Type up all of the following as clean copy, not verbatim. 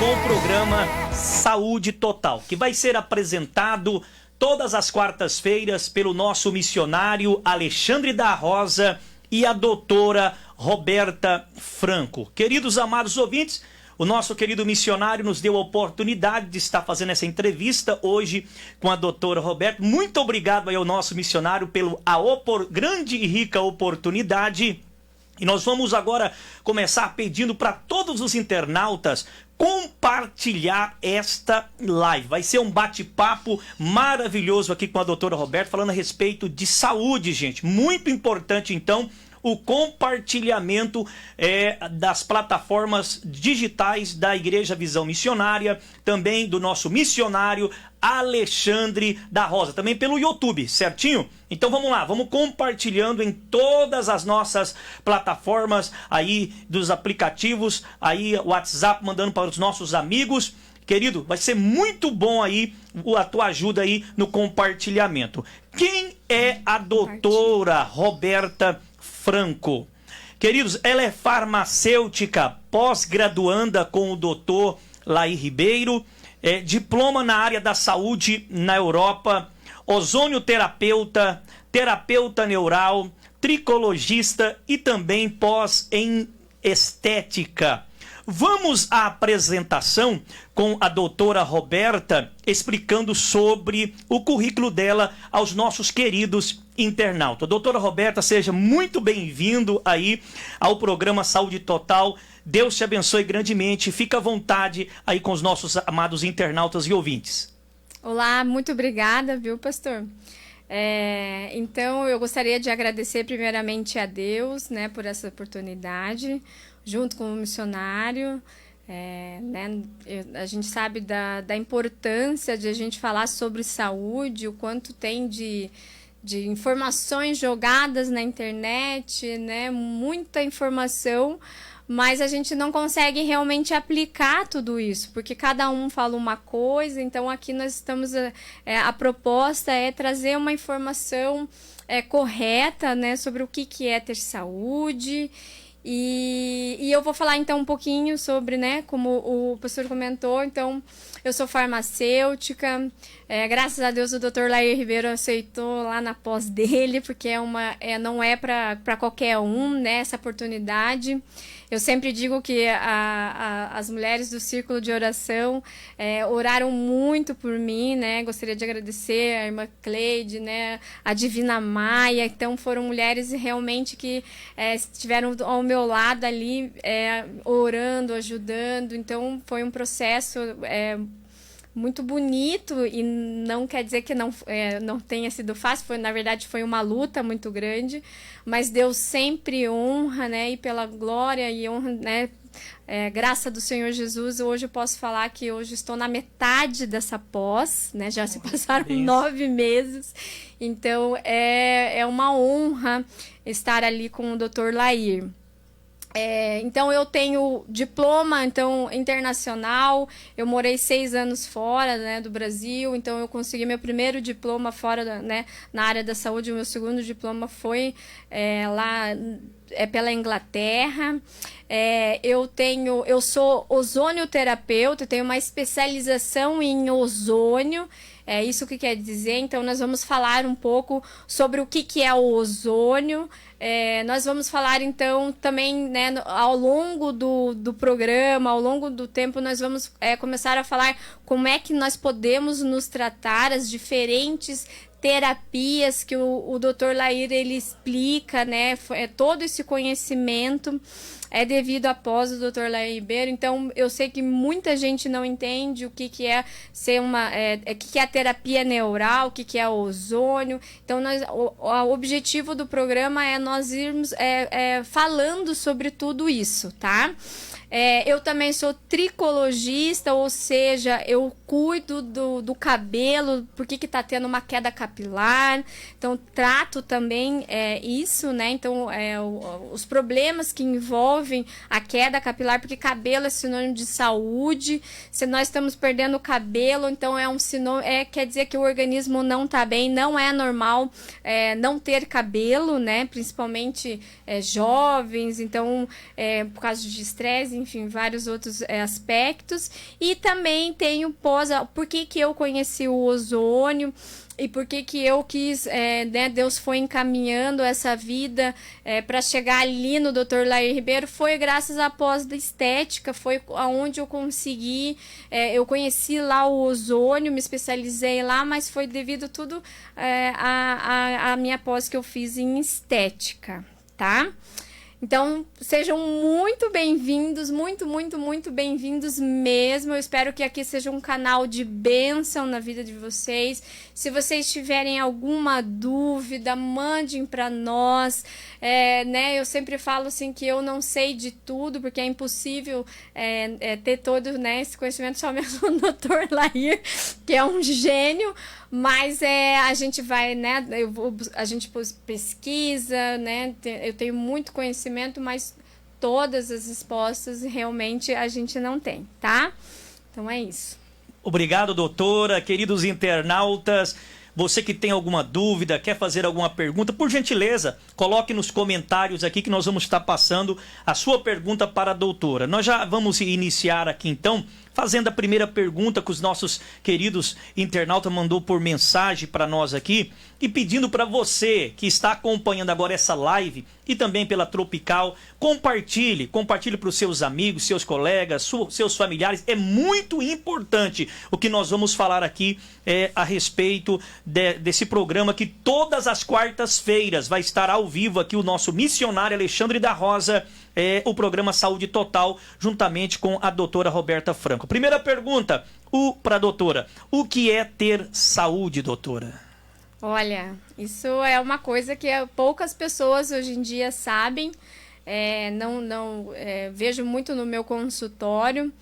com o programa Saúde Total, que vai ser apresentado todas as quartas-feiras pelo nosso missionário Alexandre da Rosa e a doutora Roberta Franco. Queridos amados ouvintes, o nosso querido missionário nos deu a oportunidade de estar fazendo essa entrevista hoje com a doutora Roberta. Muito obrigado aí ao nosso missionário pela grande e rica oportunidade. E nós vamos agora começar pedindo para todos os internautas compartilhar esta live. Vai ser um bate-papo maravilhoso aqui com a doutora Roberta, falando a respeito de saúde, gente. Muito importante, então, o compartilhamento das plataformas digitais da Igreja Visão Missionária, também do nosso missionário Alexandre da Rosa, também pelo YouTube, certinho? Então vamos lá, vamos compartilhando em todas as nossas plataformas aí dos aplicativos, aí WhatsApp, mandando para os nossos amigos. Querido, vai ser muito bom aí a tua ajuda aí no compartilhamento. Quem é a doutora Roberta Franco? Queridos, ela é farmacêutica, pós-graduanda com o doutor Laí Ribeiro, diploma na área da saúde na Europa, ozonioterapeuta, terapeuta neural, tricologista e também pós em estética. Vamos à apresentação com a doutora Roberta, explicando sobre o currículo dela aos nossos queridos internautas. Doutora Roberta, seja muito bem-vindo aí ao programa Saúde Total. Deus te abençoe grandemente. Fica à vontade aí com os nossos amados internautas e ouvintes. Olá, muito obrigada, viu, pastor? Então, eu gostaria de agradecer primeiramente a Deus, né, por essa oportunidade, junto com o missionário. A gente sabe da importância de a gente falar sobre saúde, o quanto tem de informações jogadas na internet, né? Muita informação, mas a gente não consegue realmente aplicar tudo isso, porque cada um fala uma coisa. Então aqui nós estamos, a proposta é trazer uma informação correta, né, sobre o que é ter saúde. E eu vou falar então um pouquinho sobre, né, como o pastor comentou. Então, eu sou farmacêutica, graças a Deus o Dr. Laí Ribeiro aceitou lá na pós dele, porque não é para qualquer um, né, essa oportunidade. Eu sempre digo que as mulheres do Círculo de Oração oraram muito por mim, né? Gostaria de agradecer a irmã Cleide, né? A Divina Maia. Então, foram mulheres realmente que estiveram ao meu lado ali, orando, ajudando. Então, foi um processo muito bonito, e não quer dizer que não tenha sido fácil. Na verdade, foi uma luta muito grande, mas Deus sempre honra, né? E pela glória e honra, né? Graça do Senhor Jesus, hoje eu posso falar que hoje estou na metade dessa pós, né? Já se passaram 9 meses, então é uma honra estar ali com o Dr. Laí. Então eu tenho diploma internacional. Eu morei 6 anos fora, né, do Brasil, então eu consegui meu primeiro diploma fora, né, na área da saúde. O meu segundo diploma foi lá pela Inglaterra. Eu sou ozonioterapeuta, tenho uma especialização em ozônio. Isso que quer dizer? Então, nós vamos falar um pouco sobre o que é o ozônio. Nós vamos falar, então, também, né, ao longo do programa, ao longo do tempo, nós vamos começar a falar como é que nós podemos nos tratar, as diferentes terapias que o Dr. Laí ele explica, né? Todo esse conhecimento é devido à pós do Dr. Laí Ribeiro. Então, eu sei que muita gente não entende o que é ser o que é a terapia neural, o que é o ozônio. Então, o objetivo do programa é nós irmos falando sobre tudo isso, tá? Eu também sou tricologista, ou seja, eu cuido do cabelo, porque que tá tendo uma queda capilar. capilar. Então, trato também isso, né? Então, os problemas que envolvem a queda capilar, porque cabelo é sinônimo de saúde. Se nós estamos perdendo cabelo, então é um sinônimo, quer dizer que o organismo não está bem, não é normal não ter cabelo, né? Principalmente jovens, então, por causa de estresse, enfim, vários outros aspectos. E também tenho por que eu conheci o ozônio e por que eu quis, né, Deus foi encaminhando essa vida para chegar ali no Dr. Lair Ribeiro, foi graças à pós da estética, foi aonde eu consegui, eu conheci lá o ozônio, me especializei lá, mas foi devido tudo a minha pós que eu fiz em estética, tá? Então, sejam muito bem-vindos, muito, muito, muito bem-vindos mesmo. Eu espero que aqui seja um canal de bênção na vida de vocês. Se vocês tiverem alguma dúvida, mandem para nós. Né? Eu sempre falo assim que eu não sei de tudo, porque é impossível ter todo, né, esse conhecimento, só mesmo o Dr. Lair, que é um gênio. Mas a gente vai, né? A gente pesquisa, né? Eu tenho muito conhecimento, mas todas as respostas realmente a gente não tem, tá? Então é isso. Obrigado, doutora. Queridos internautas, você que tem alguma dúvida, quer fazer alguma pergunta, por gentileza, coloque nos comentários aqui que nós vamos estar passando a sua pergunta para a doutora. Nós já vamos iniciar aqui então, fazendo a primeira pergunta que os nossos queridos internautas mandou por mensagem para nós aqui e pedindo para você que está acompanhando agora essa live e também pela Tropical, compartilhe para os seus amigos, seus colegas, seus familiares. É muito importante o que nós vamos falar aqui a respeito desse programa que todas as quartas-feiras vai estar ao vivo aqui o nosso missionário Alexandre da Rosa, o programa Saúde Total, juntamente com a doutora Roberta Franco. Primeira pergunta para a doutora: o que é ter saúde, doutora? Olha, isso é uma coisa que poucas pessoas hoje em dia sabem. Vejo muito no meu consultório.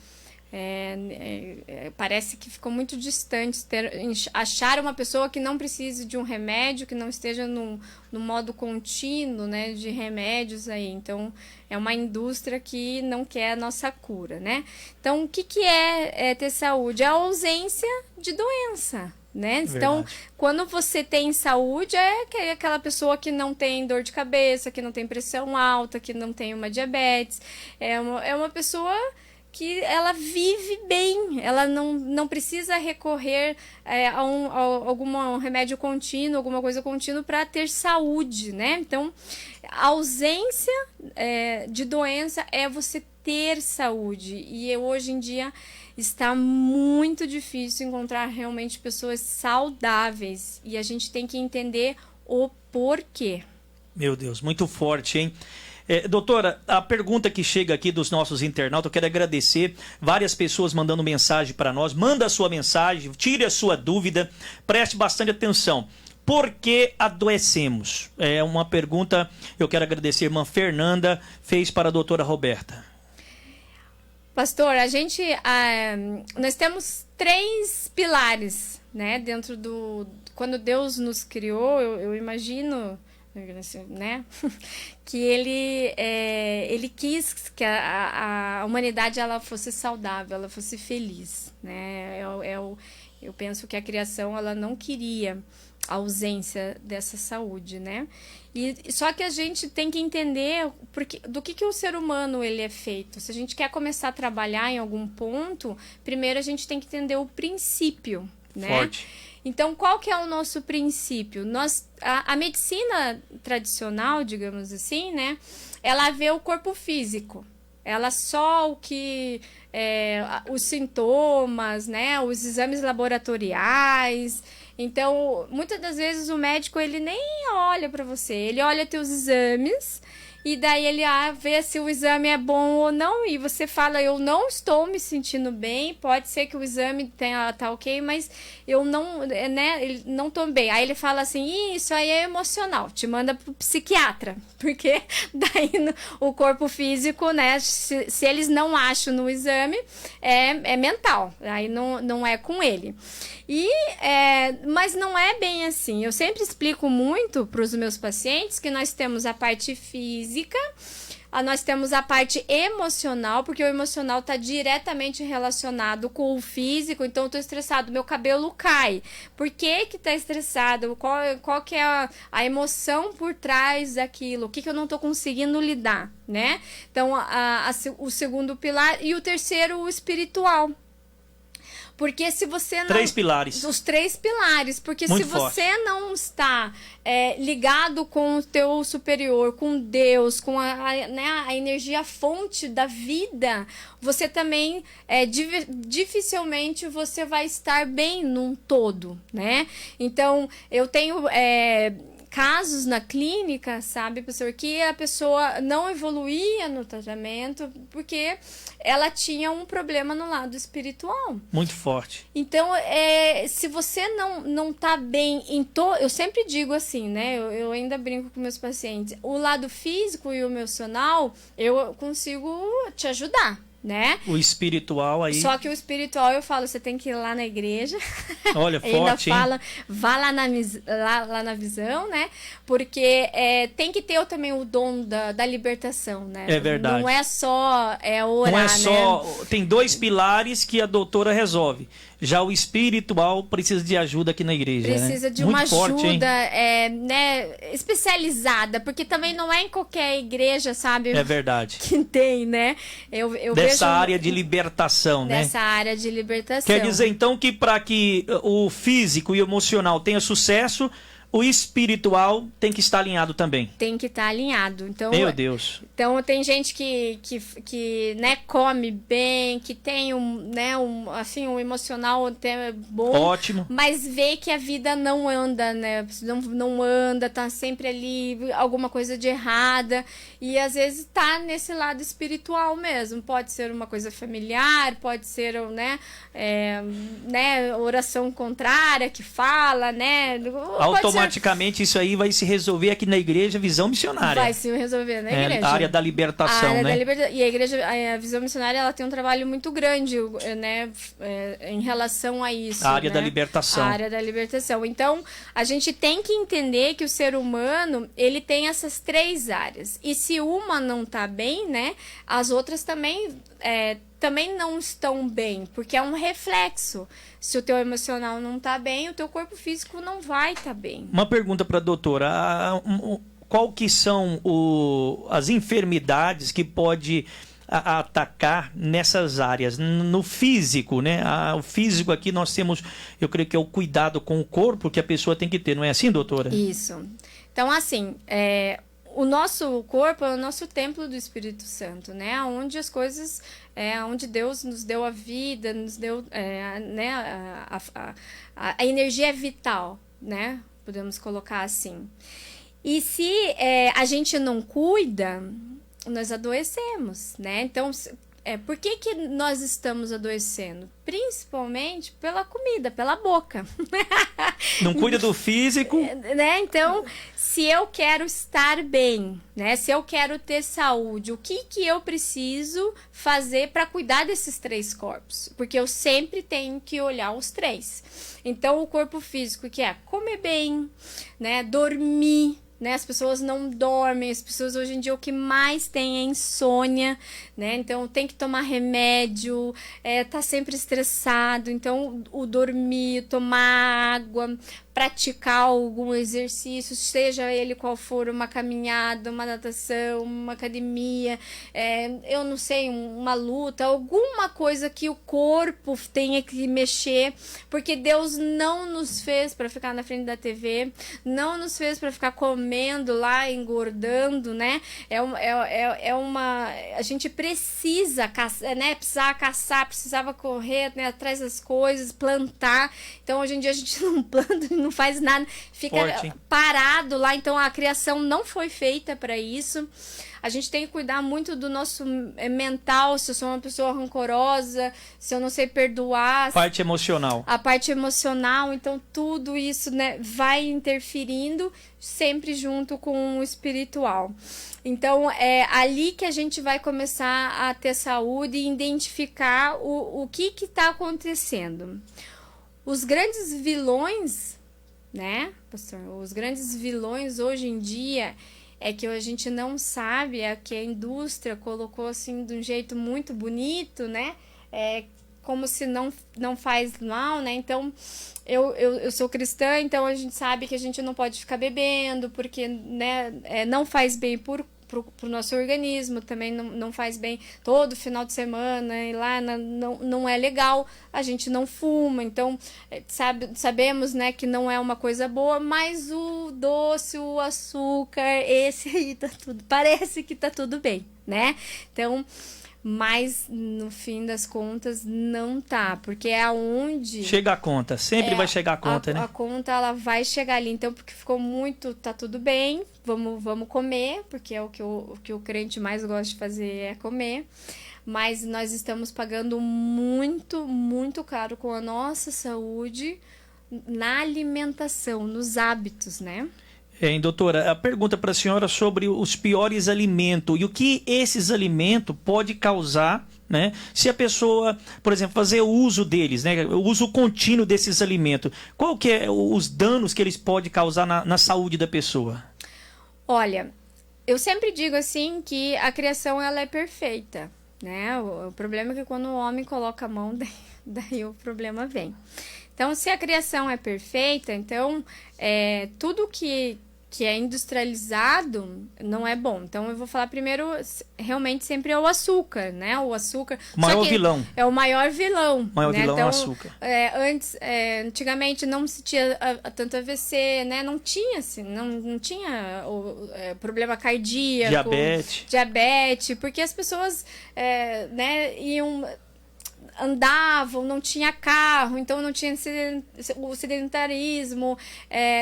Parece que ficou muito distante achar uma pessoa que não precise de um remédio, que não esteja no modo contínuo, né, de remédios aí. Então, é uma indústria que não quer a nossa cura, né? Então, o que é ter saúde? É a ausência de doença, né? Então, quando você tem saúde, é aquela pessoa que não tem dor de cabeça, que não tem pressão alta, que não tem uma diabetes. É uma pessoa que ela vive bem, ela não precisa recorrer a algum remédio contínuo, alguma coisa contínua para ter saúde, né? Então, a ausência de doença é você ter saúde. E hoje em dia está muito difícil encontrar realmente pessoas saudáveis. E a gente tem que entender o porquê. Meu Deus, muito forte, hein? Doutora, a pergunta que chega aqui dos nossos internautas, eu quero agradecer várias pessoas mandando mensagem para nós. Manda a sua mensagem, tire a sua dúvida, preste bastante atenção. Por que adoecemos? É uma pergunta, eu quero agradecer, a irmã Fernanda fez para a doutora Roberta. Pastor, nós temos 3 pilares, né, dentro quando Deus nos criou, eu imagino, né, que ele quis que a humanidade ela fosse saudável, ela fosse feliz, né? Eu penso que a criação ela não queria a ausência dessa saúde, né? E só que a gente tem que entender do que o ser humano ele é feito. Se a gente quer começar a trabalhar em algum ponto, primeiro a gente tem que entender o princípio, né? Forte. Então, qual que é o nosso princípio? A medicina tradicional, digamos assim, né? Ela vê o corpo físico. Ela só os sintomas, né? Os exames laboratoriais. Então, muitas das vezes o médico ele nem olha para você. Ele olha teus exames e daí ele vê se o exame é bom ou não, e você fala, eu não estou me sentindo bem, pode ser que o exame tá ok, mas eu não, né, não tô bem. Aí ele fala assim, isso aí é emocional, te manda pro psiquiatra, porque daí o corpo físico, né, se eles não acham no exame, é mental, aí não é com ele. Mas não é bem assim. Eu sempre explico muito para os meus pacientes que nós temos a parte física, nós temos a parte emocional, porque o emocional está diretamente relacionado com o físico. Então, eu estou estressado, meu cabelo cai. Por que que tá estressado? Qual que é a emoção por trás daquilo? O que eu não estou conseguindo lidar, né? Então, o segundo pilar. E o terceiro, o espiritual. Porque se você não... 3 pilares. Os 3 pilares. Porque muito se forte. você não está ligado com o teu superior, com Deus, com a energia fonte da vida, você também, dificilmente você vai estar bem num todo, né? Então, eu tenho... casos na clínica, sabe, professor, que a pessoa não evoluía no tratamento porque ela tinha um problema no lado espiritual. Muito forte. Então, se você não tá bem eu sempre digo assim, né, eu ainda brinco com meus pacientes, o lado físico e o emocional, eu consigo te ajudar, né? O espiritual aí. Só que o espiritual eu falo, você tem que ir lá na igreja. Olha, ainda forte, fala, hein? vá lá na visão, né? Porque tem que ter também o dom da libertação, né? É verdade. Não é só orar, não é só, né? Tem 2 pilares que a doutora resolve. Já o espiritual precisa de ajuda aqui na igreja. Precisa né? de Muito uma forte, ajuda né, especializada, porque também não é em qualquer igreja, sabe? É verdade. Que tem, né? Eu Dessa vejo área de libertação, né? Dessa área de libertação. Quer dizer, então, que para que o físico e o emocional tenha sucesso, o espiritual tem que estar alinhado também. Tem que estar alinhado. Então, Meu Deus. Então, tem gente que né, come bem, que tem um emocional até bom. Ótimo. Mas vê que a vida não anda, né? Não anda, tá sempre ali alguma coisa de errada. E às vezes tá nesse lado espiritual mesmo. Pode ser uma coisa familiar, pode ser, né, oração contrária que fala, né? Automaticamente isso aí vai se resolver aqui na igreja Visão Missionária. Vai se resolver na igreja. A área da libertação, né? E a igreja, a Visão Missionária, ela tem um trabalho muito grande, né, em relação a isso. A área né? da libertação. A área da libertação. Então, a gente tem que entender que o ser humano, ele tem essas 3 áreas. E se uma não tá bem, né, as outras também não estão bem, porque é um reflexo. Se o teu emocional não tá bem, o teu corpo físico não vai estar bem. Uma pergunta para a doutora. Qual que são as enfermidades que pode atacar nessas áreas? No físico, né? O físico aqui nós temos, eu creio que é o cuidado com o corpo que a pessoa tem que ter, não é assim, doutora? Isso. Então, assim, o nosso corpo é o nosso templo do Espírito Santo, né? Onde as coisas, onde Deus nos deu a vida, nos deu, né, a energia vital, né? Podemos colocar assim. E se a gente não cuida, nós adoecemos, né? Então, por que nós estamos adoecendo? Principalmente pela comida, pela boca. Não cuida do físico. Né? Então, se eu quero estar bem, né? Se eu quero ter saúde, o que eu preciso fazer para cuidar desses 3 corpos? Porque eu sempre tenho que olhar os 3. Então, o corpo físico, que é comer bem, né? Dormir, né? As pessoas não dormem, as pessoas hoje em dia o que mais tem é insônia, né? Então tem que tomar remédio, tá sempre estressado. Então o dormir, tomar água, praticar algum exercício, seja ele qual for, uma caminhada, uma natação, uma academia, eu não sei, uma luta, alguma coisa que o corpo tenha que mexer, porque Deus não nos fez para ficar na frente da TV, não nos fez para ficar comendo lá, engordando, né? A gente precisa caçar, né? Precisava caçar, precisava correr, né, atrás das coisas, plantar. Então hoje em dia a gente não planta, não faz nada, fica Forte, hein? parado lá. Então a criação não foi feita para isso. A gente tem que cuidar muito do nosso mental, se eu sou uma pessoa rancorosa, se eu não sei perdoar. Parte emocional. A parte emocional, então tudo isso, né, vai interferindo sempre junto com o espiritual. Então é ali que a gente vai começar a ter saúde e identificar o que está acontecendo. Os grandes vilões, né, pastor? Os grandes vilões hoje em dia é que a gente não sabe, é que a indústria colocou assim de um jeito muito bonito, né? Como se não faz mal, né? Então, eu sou cristã, então a gente sabe que a gente não pode ficar bebendo, porque, né, não faz bem pro nosso organismo, também não faz bem todo final de semana, e lá não é legal, a gente não fuma, então sabemos, né, que não é uma coisa boa, mas o doce, o açúcar, esse aí tá tudo, parece que tá tudo bem, né? Então, mas no fim das contas não tá, porque é aonde chega a conta, sempre vai chegar a conta, né? A conta ela vai chegar ali, então porque ficou muito, tá tudo bem, vamos comer, porque é o que o crente mais gosta de fazer é comer, mas nós estamos pagando muito, muito caro com a nossa saúde na alimentação, nos hábitos, né? Doutora, a pergunta para a senhora sobre os piores alimentos e o que esses alimentos podem causar, né? Se a pessoa, por exemplo, fazer o uso deles, né? O uso contínuo desses alimentos, qual que é os danos que eles podem causar na saúde da pessoa? Olha, eu sempre digo assim que a criação ela é perfeita, né? O problema é que quando o homem coloca a mão, daí o problema vem. Então, se a criação é perfeita, então tudo que é industrializado não é bom. Então, eu vou falar primeiro, realmente sempre é o açúcar, né? O açúcar... O maior vilão. É o maior vilão. O maior vilão então, é o açúcar. Antigamente não se tinha tanto AVC, né? Não tinha, assim, não tinha problema cardíaco. Diabetes, porque as pessoas, né, andavam, não tinha carro, então não tinha o sedentarismo,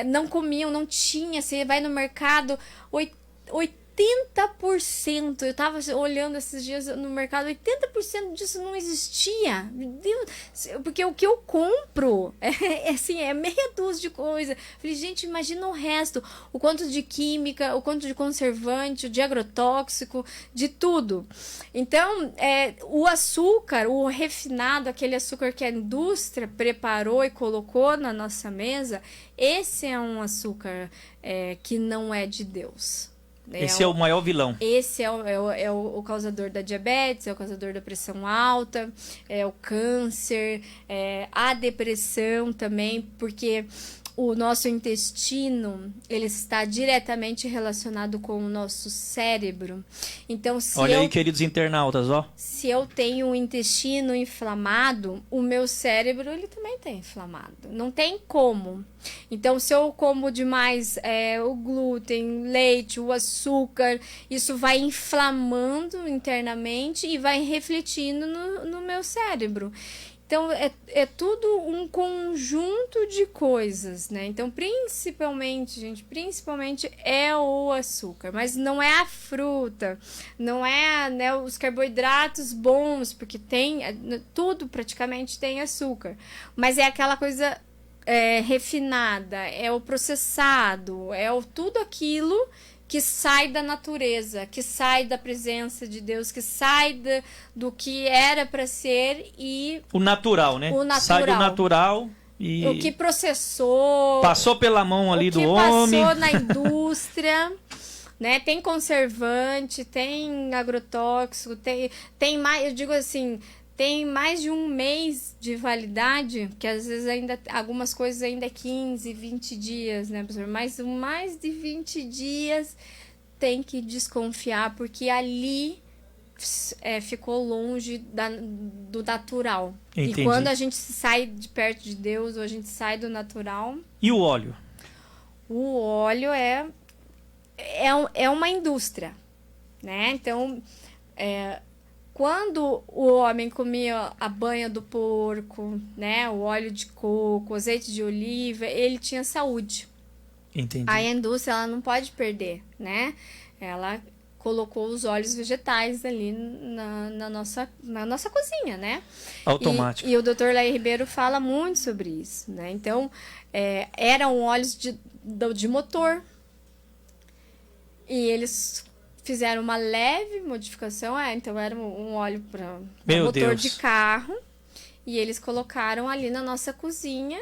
não comiam, não tinha. Você vai no mercado, 80%, eu tava olhando esses dias no mercado, 80% disso não existia. Meu Deus, porque o que eu compro é meia dúzia de coisa. Falei, gente, imagina o resto, o quanto de química, o quanto de conservante, de agrotóxico, de tudo. Então, o açúcar, o refinado, aquele açúcar que a indústria preparou e colocou na nossa mesa, esse é um açúcar que não é de Deus. Esse é o maior vilão. Esse é o causador da diabetes, é o causador da pressão alta, é o câncer, a depressão também, porque o nosso intestino, ele está diretamente relacionado com o nosso cérebro. Então, olha aí, queridos internautas, ó. Se eu tenho o intestino inflamado, o meu cérebro, ele também está inflamado. Não tem como. Então, se eu como demais o glúten, leite, o açúcar, isso vai inflamando internamente e vai refletindo no meu cérebro. Então, é tudo um conjunto de coisas, né? Então, principalmente é o açúcar, mas não é a fruta, não é, né, os carboidratos bons, porque tudo praticamente tem açúcar, mas é aquela coisa refinada, é o processado, tudo aquilo que sai da natureza, que sai da presença de Deus, que sai do que era para ser e... O natural, né? O natural. Sai do natural e... O que processou... Passou pela mão ali do homem. Passou na indústria, né? Tem conservante, tem agrotóxico, tem mais... Eu digo assim... Tem mais de um mês de validade, que às vezes ainda algumas coisas ainda é 15, 20 dias, né, professor? Mas mais de 20 dias tem que desconfiar, porque ali ficou longe do natural. Entendi. E quando a gente sai de perto de Deus, ou a gente sai do natural... E o óleo? O óleo é uma indústria, né? Então, quando o homem comia a banha do porco, né, o óleo de coco, o azeite de oliva, ele tinha saúde. Entendi. Aí a indústria, ela não pode perder, né? Ela colocou os óleos vegetais ali na nossa cozinha, né? Automático. E o Dr. Laí Ribeiro fala muito sobre isso, né? Então, eram óleos de motor. E eles fizeram uma leve modificação. Então, era um óleo para motor de carro. E eles colocaram ali na nossa cozinha,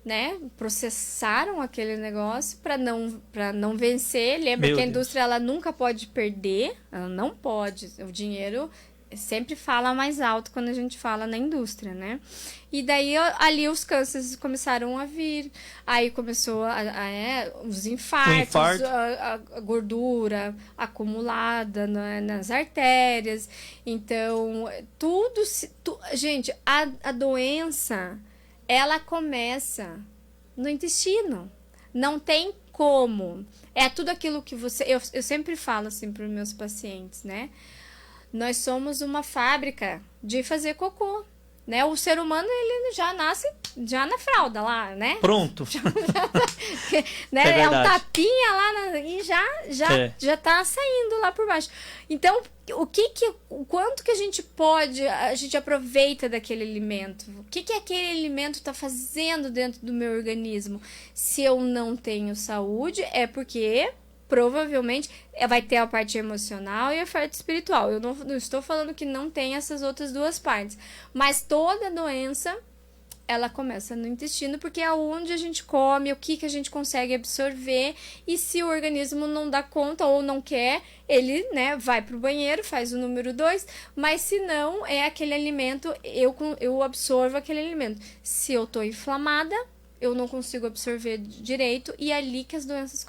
né? Processaram aquele negócio para não vencer. Lembra que a indústria, ela nunca pode perder, ela não pode. O dinheiro sempre fala mais alto quando a gente fala na indústria, né? E daí ali os cânceres começaram a vir, aí começou os infartos, a gordura acumulada nas artérias. Então, gente, a doença, ela começa no intestino. Não tem como. É tudo aquilo que você... Eu sempre falo assim para os meus pacientes, né? Nós somos uma fábrica de fazer cocô, né? O ser humano, ele já nasce já na fralda lá, né? Pronto. Né? É um tapinha lá e já tá saindo lá por baixo. Então, o quanto que a gente aproveita daquele alimento? O que aquele alimento está fazendo dentro do meu organismo? Se eu não tenho saúde, é porque provavelmente vai ter a parte emocional e a parte espiritual. Eu não estou falando que não tem essas outras duas partes, mas toda doença, ela começa no intestino, porque é onde a gente come, o que a gente consegue absorver, e se o organismo não dá conta ou não quer, ele, né, vai pro banheiro, faz o número 2, mas se não, é aquele alimento, eu absorvo aquele alimento. Se eu tô inflamada, eu não consigo absorver direito, e é ali que as doenças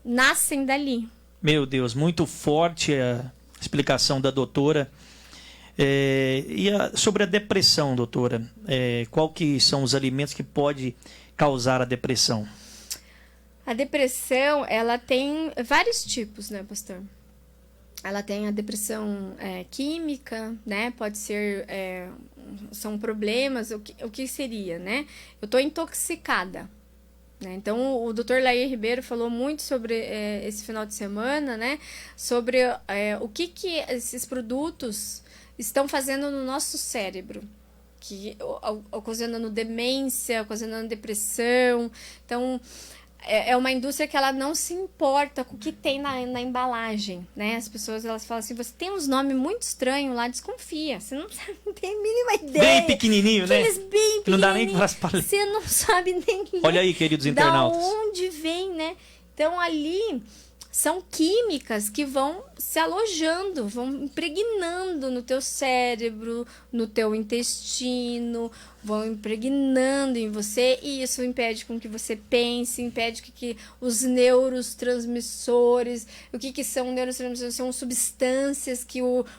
nascem dali. Meu Deus, muito forte a explicação da doutora. Sobre a depressão, doutora, qual que são os alimentos que pode causar a depressão? A depressão, ela tem vários tipos, né, pastor? Ela tem a depressão química, né? Pode ser... são problemas, o que seria, né? Eu tô intoxicada, né? Então, o Dr. Laí Ribeiro falou muito sobre esse final de semana, né? Sobre o que esses produtos estão fazendo no nosso cérebro, que ocasionando demência, ocasionando depressão. Então, é uma indústria que ela não se importa com o que tem na embalagem, né? As pessoas, elas falam assim, você tem uns nomes muito estranhos lá, desconfia. Você não tem a mínima ideia. Bem pequenininho, né? Bem pequenininho. Não dá nem para as palavras. Você não sabe nem... Olha aí, queridos internautas. Da onde vem, né? Então, ali são químicas que vão se alojando, vão impregnando no teu cérebro, no teu intestino, vão impregnando em você, e isso impede com que você pense, impede que os neurotransmissores, o que são neurotransmissores? São substâncias que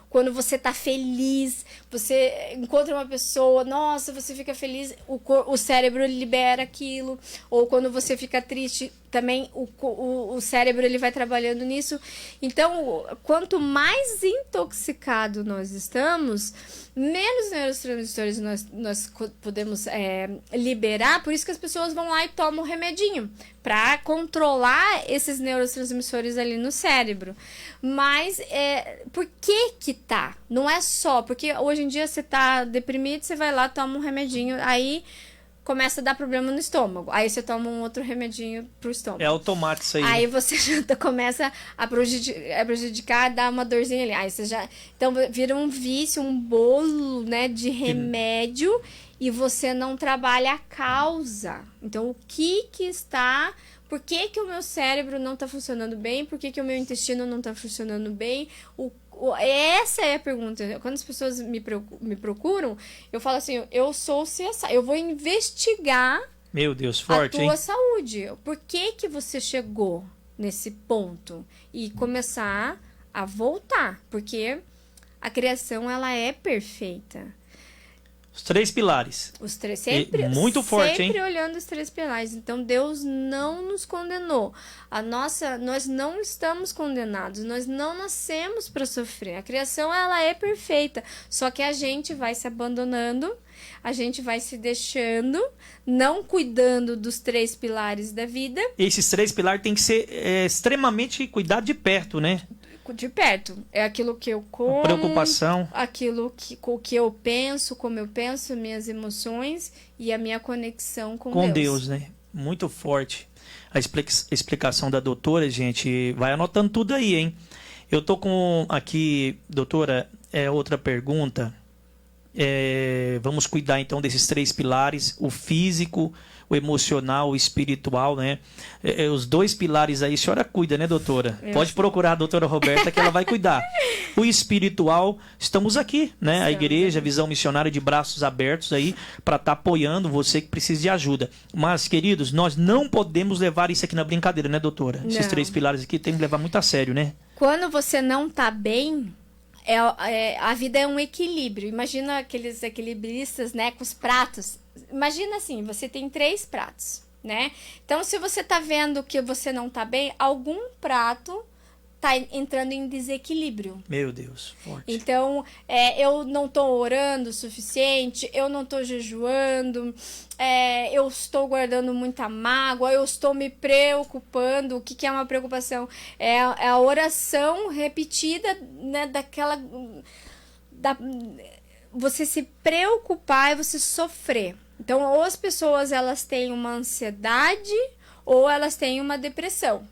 quando você está feliz, você encontra uma pessoa, nossa, você fica feliz, o cérebro libera aquilo, ou quando você fica triste, também o cérebro ele vai trabalhando nisso. Então, quanto mais intoxicado nós estamos, menos neurotransmissores nós podemos liberar. Por isso que as pessoas vão lá e tomam um remedinho para controlar esses neurotransmissores ali no cérebro. Mas por que tá? Não é só porque hoje em dia você tá deprimido, você vai lá, toma um remedinho, aí começa a dar problema no estômago. Aí você toma um outro remedinho pro estômago. É automático isso aí. Aí você já começa a prejudicar, dar uma dorzinha ali. Aí você já... Então vira um vício, um bolo, né, de remédio, e você não trabalha a causa. Então, o que está... Por que o meu cérebro não está funcionando bem? Por que o meu intestino não está funcionando bem? Essa é a pergunta. Quando as pessoas me procuram, eu falo assim, eu sou o CSA, eu vou investigar, meu Deus, forte, a tua saúde. Por que você chegou nesse ponto? E começar a voltar, porque a criação, ela é perfeita. Os 3 pilares. Os 3, sempre, muito forte, sempre hein? olhando os 3 pilares. Então, Deus não nos condenou. Nós não estamos condenados. Nós não nascemos para sofrer. A criação, ela é perfeita. Só que a gente vai se abandonando, a gente vai se deixando, não cuidando dos 3 pilares da vida. Esses 3 pilares têm que ser extremamente cuidados de perto, né? De perto. É aquilo que eu como, a preocupação, aquilo o que eu penso, como eu penso, minhas emoções e a minha conexão com Deus, né? Muito forte. A explicação da doutora, gente, vai anotando tudo aí, hein? Eu tô com aqui, doutora, outra pergunta. Vamos cuidar então desses 3 pilares, o físico, o emocional, o espiritual, né? Os 2 pilares aí, a senhora cuida, né, doutora? Pode procurar a doutora Roberta que ela vai cuidar. O espiritual, estamos aqui, né? A igreja, a Visão Missionária de braços abertos aí para estar apoiando você que precisa de ajuda. Mas, queridos, nós não podemos levar isso aqui na brincadeira, né, doutora? Não. Esses 3 pilares aqui tem que levar muito a sério, né? Quando você não tá bem, a vida é um equilíbrio. Imagina aqueles equilibristas, né, com os pratos. Imagina assim, você tem 3 pratos, né? Então, se você tá vendo que você não tá bem, algum prato tá entrando em desequilíbrio. Meu Deus, forte. Então, eu não tô orando o suficiente, eu não tô jejuando, eu estou guardando muita mágoa, eu estou me preocupando. O que é uma preocupação? É a oração repetida, né, você se preocupar e você sofrer. Então, ou as pessoas elas têm uma ansiedade ou elas têm uma depressão.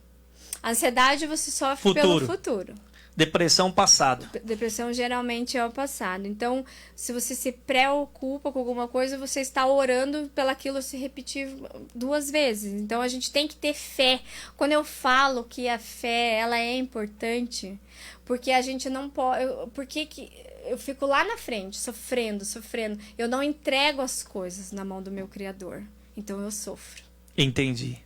A ansiedade você sofre pelo futuro. Depressão passado. Depressão geralmente é o passado. Então, se você se preocupa com alguma coisa, você está orando pelaquilo se repetir 2 vezes. Então, a gente tem que ter fé. Quando eu falo que a fé ela é importante, porque a gente não pode... Porque eu fico lá na frente, sofrendo. Eu não entrego as coisas na mão do meu Criador. Então, eu sofro. Entendi.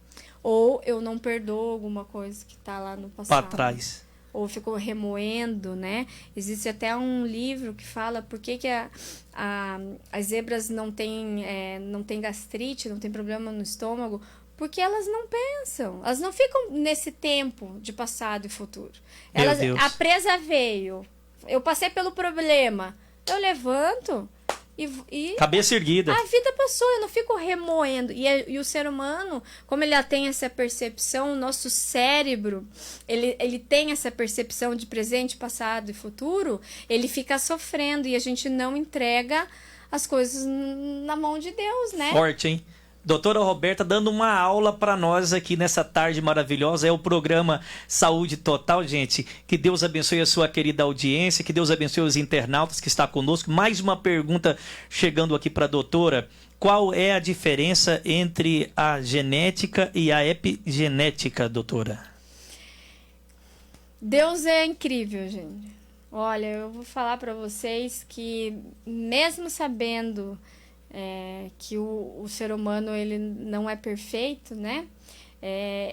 Ou eu não perdoo alguma coisa que está lá no passado. Para trás. Ou ficou remoendo, né? Existe até um livro que fala por que as zebras não têm gastrite, não tem problema no estômago, porque elas não pensam, elas não ficam nesse tempo de passado e futuro. A presa veio, eu passei pelo problema, eu levanto e cabeça erguida. A vida passou, eu não fico remoendo. E o ser humano, como ele tem essa percepção, o nosso cérebro, ele tem essa percepção de presente, passado e futuro, ele fica sofrendo e a gente não entrega as coisas na mão de Deus, né? Forte, hein? Doutora Roberta dando uma aula para nós aqui nessa tarde maravilhosa. É o programa Saúde Total, gente. Que Deus abençoe a sua querida audiência, que Deus abençoe os internautas que estão conosco. Mais uma pergunta chegando aqui para a doutora. Qual é a diferença entre a genética e a epigenética, doutora? Deus é incrível, gente. Olha, eu vou falar para vocês que mesmo sabendo... que o ser humano ele não é perfeito, né?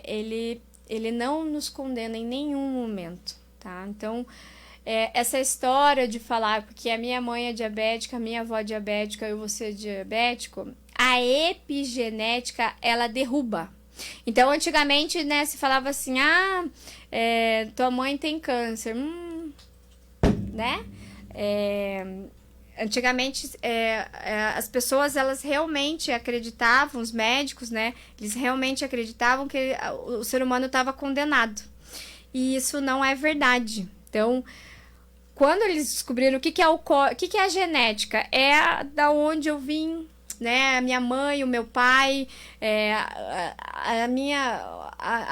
Ele não nos condena em nenhum momento, tá? Então, essa história de falar porque a minha mãe é diabética, a minha avó é diabética, eu vou ser diabético, a epigenética, ela derruba. Então, antigamente, né, se falava assim, tua mãe tem câncer, né? Antigamente, as pessoas, elas realmente acreditavam, os médicos, né? Eles realmente acreditavam que o ser humano estava condenado. E isso não é verdade. Então, quando eles descobriram o que é a genética, da onde eu vim, né? A minha mãe, o meu pai, a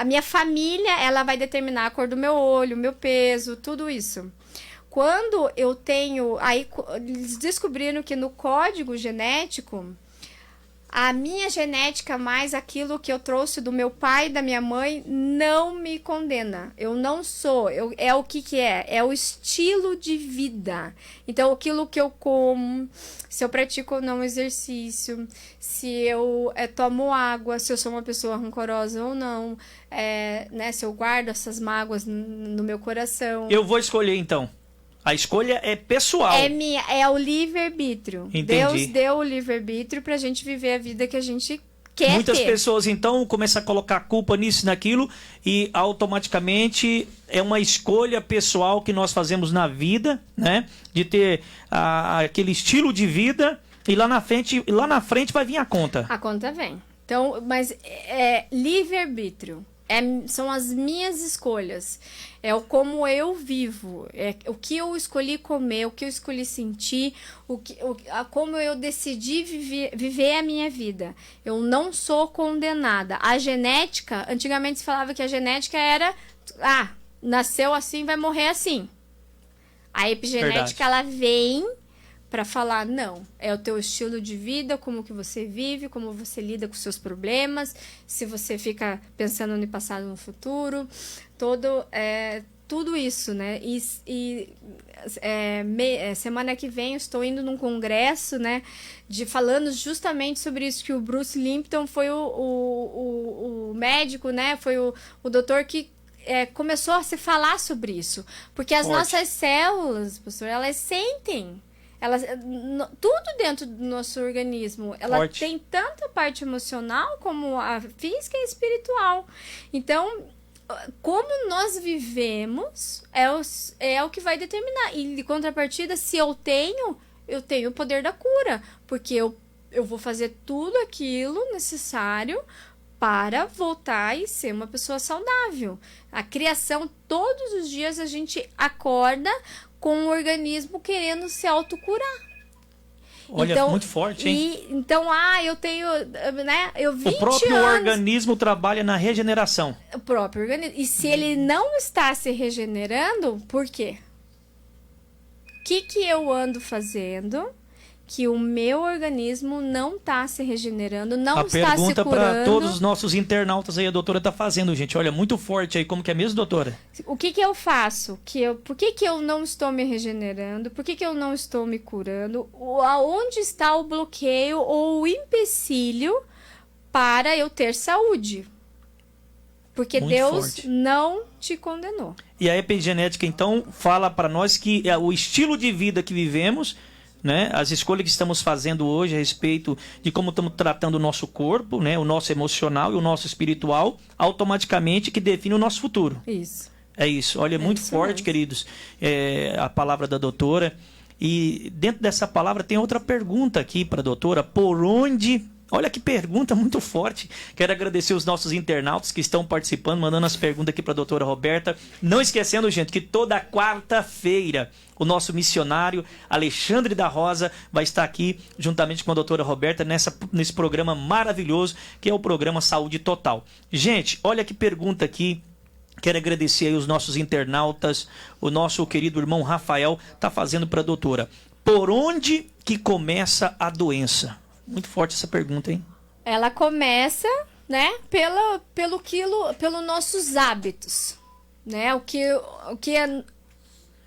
minha família, ela vai determinar a cor do meu olho, o meu peso, tudo isso. Quando eu tenho... Aí eles descobriram que no código genético, a minha genética mais aquilo que eu trouxe do meu pai e da minha mãe não me condena. Eu não sou. É o que é? É o estilo de vida. Então, aquilo que eu como, se eu pratico ou não exercício, se eu tomo água, se eu sou uma pessoa rancorosa ou não, né, se eu guardo essas mágoas no meu coração. Eu vou escolher, então. A escolha é pessoal. É o livre-arbítrio. Entendi. Deus deu o livre-arbítrio pra gente viver a vida que a gente quer Muitas ter. pessoas, então, começam a colocar culpa nisso e naquilo e automaticamente é uma escolha pessoal que nós fazemos na vida, né? De ter aquele estilo de vida e lá na frente vai vir a conta. A conta vem. Então, mas é livre-arbítrio. São as minhas escolhas. É o como eu vivo. É o que eu escolhi comer, o que eu escolhi sentir, como eu decidi viver a minha vida. Eu não sou condenada. A genética, antigamente se falava que a genética era... nasceu assim, vai morrer assim. A epigenética, ela vem para falar, não, é o teu estilo de vida, como que você vive, como você lida com seus problemas, se você fica pensando no passado, no futuro, tudo isso, né? Semana que vem eu estou indo num congresso, né, falando justamente sobre isso, que o Bruce Lipton foi o médico, né, foi o doutor que começou a se falar sobre isso, porque as nossas células, pastor, elas sentem. Tudo dentro do nosso organismo, ela tem tanto a parte emocional como a física e espiritual. Então, como nós vivemos é o que vai determinar. E de contrapartida, se eu tenho o poder da cura, porque eu vou fazer tudo aquilo necessário para voltar e ser uma pessoa saudável. A criação, todos os dias a gente acorda com o organismo querendo se autocurar. Olha, então, muito forte, hein? Então, eu tenho, né? Eu 20 o próprio anos, organismo trabalha na regeneração. O próprio organismo. E se ele não está se regenerando, por quê? O que eu ando fazendo que o meu organismo não está se regenerando, não está se curando? A pergunta para todos os nossos internautas aí, a doutora está fazendo, gente. Olha, muito forte aí. Como que é mesmo, doutora? O que eu faço? Por que eu não estou me regenerando? Por que eu não estou me curando? Aonde está o bloqueio ou o empecilho para eu ter saúde? Porque muito Deus forte. Não te condenou. E a epigenética, então, fala para nós que o estilo de vida que vivemos, né, as escolhas que estamos fazendo hoje a respeito de como estamos tratando o nosso corpo, né, o nosso emocional e o nosso espiritual, automaticamente que define o nosso futuro. Isso. É isso. Olha, é muito forte, mesmo. Queridos, a palavra da doutora. E dentro dessa palavra tem outra pergunta aqui para a doutora. Por onde... Olha que pergunta muito forte. Quero agradecer os nossos internautas que estão participando, mandando as perguntas aqui para a doutora Roberta. Não esquecendo, gente, que toda quarta-feira o nosso missionário Alexandre da Rosa vai estar aqui juntamente com a doutora Roberta nesse programa maravilhoso que é o programa Saúde Total. Gente, olha que pergunta aqui. Quero agradecer aí os nossos internautas. O nosso querido irmão Rafael está fazendo para a doutora. Por onde que começa a doença? Muito forte essa pergunta, hein? Ela começa, né, pelos nossos hábitos, né?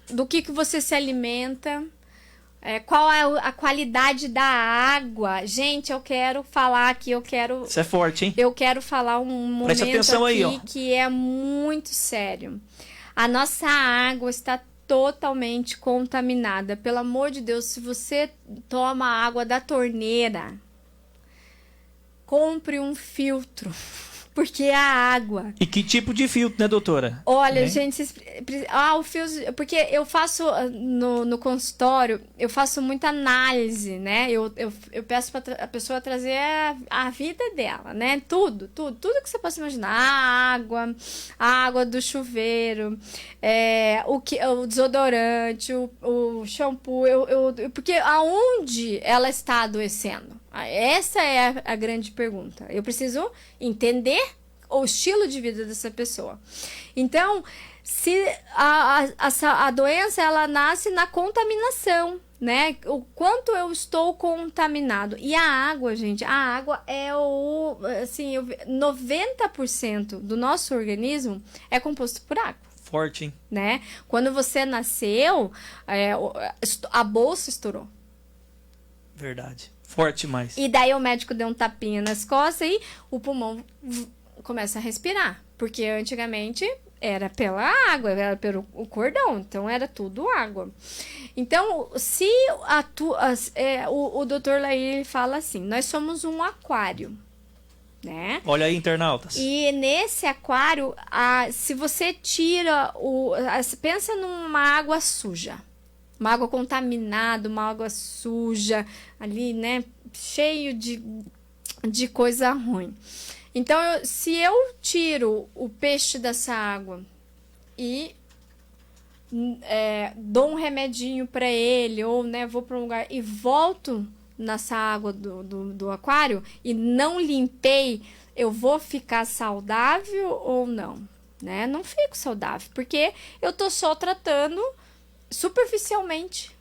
Do que você se alimenta, qual é a qualidade da água. Gente, eu quero falar aqui, Isso é forte, hein? Eu quero falar um momento Presta atenção aqui aí, ó. Que é muito sério. A nossa água está totalmente contaminada. Pelo amor de Deus, se você toma água da torneira, compre um filtro, porque a água... E que tipo de filtro, né, doutora? Olha, gente, o filtro... Porque eu faço, no consultório, eu faço muita análise, né? Eu peço para a pessoa trazer a vida dela, né? Tudo que você possa imaginar. A água do chuveiro, o desodorante, o shampoo, porque aonde ela está adoecendo? Essa é a grande pergunta. Eu preciso entender o estilo de vida dessa pessoa. Então, se a doença ela nasce na contaminação, né? O quanto eu estou contaminado. E a água, gente, a água é 90% do nosso organismo é composto por água. Forte, hein? Né? Quando você nasceu, a bolsa estourou. Verdade. Forte mais. E daí o médico deu um tapinha nas costas e o pulmão começa a respirar. Porque antigamente era pela água, era pelo o cordão, então era tudo água. Então, se o doutor Laí fala assim, nós somos um aquário, né? Olha aí, internautas. E nesse aquário, se você tira pensa numa água suja, uma água contaminada, uma água suja, ali, né? Cheio de coisa ruim. Então, se eu tiro o peixe dessa água e dou um remedinho para ele, ou né, vou para um lugar e volto nessa água do aquário e não limpei, eu vou ficar saudável ou não? Né? Não fico saudável, porque eu tô só tratando superficialmente.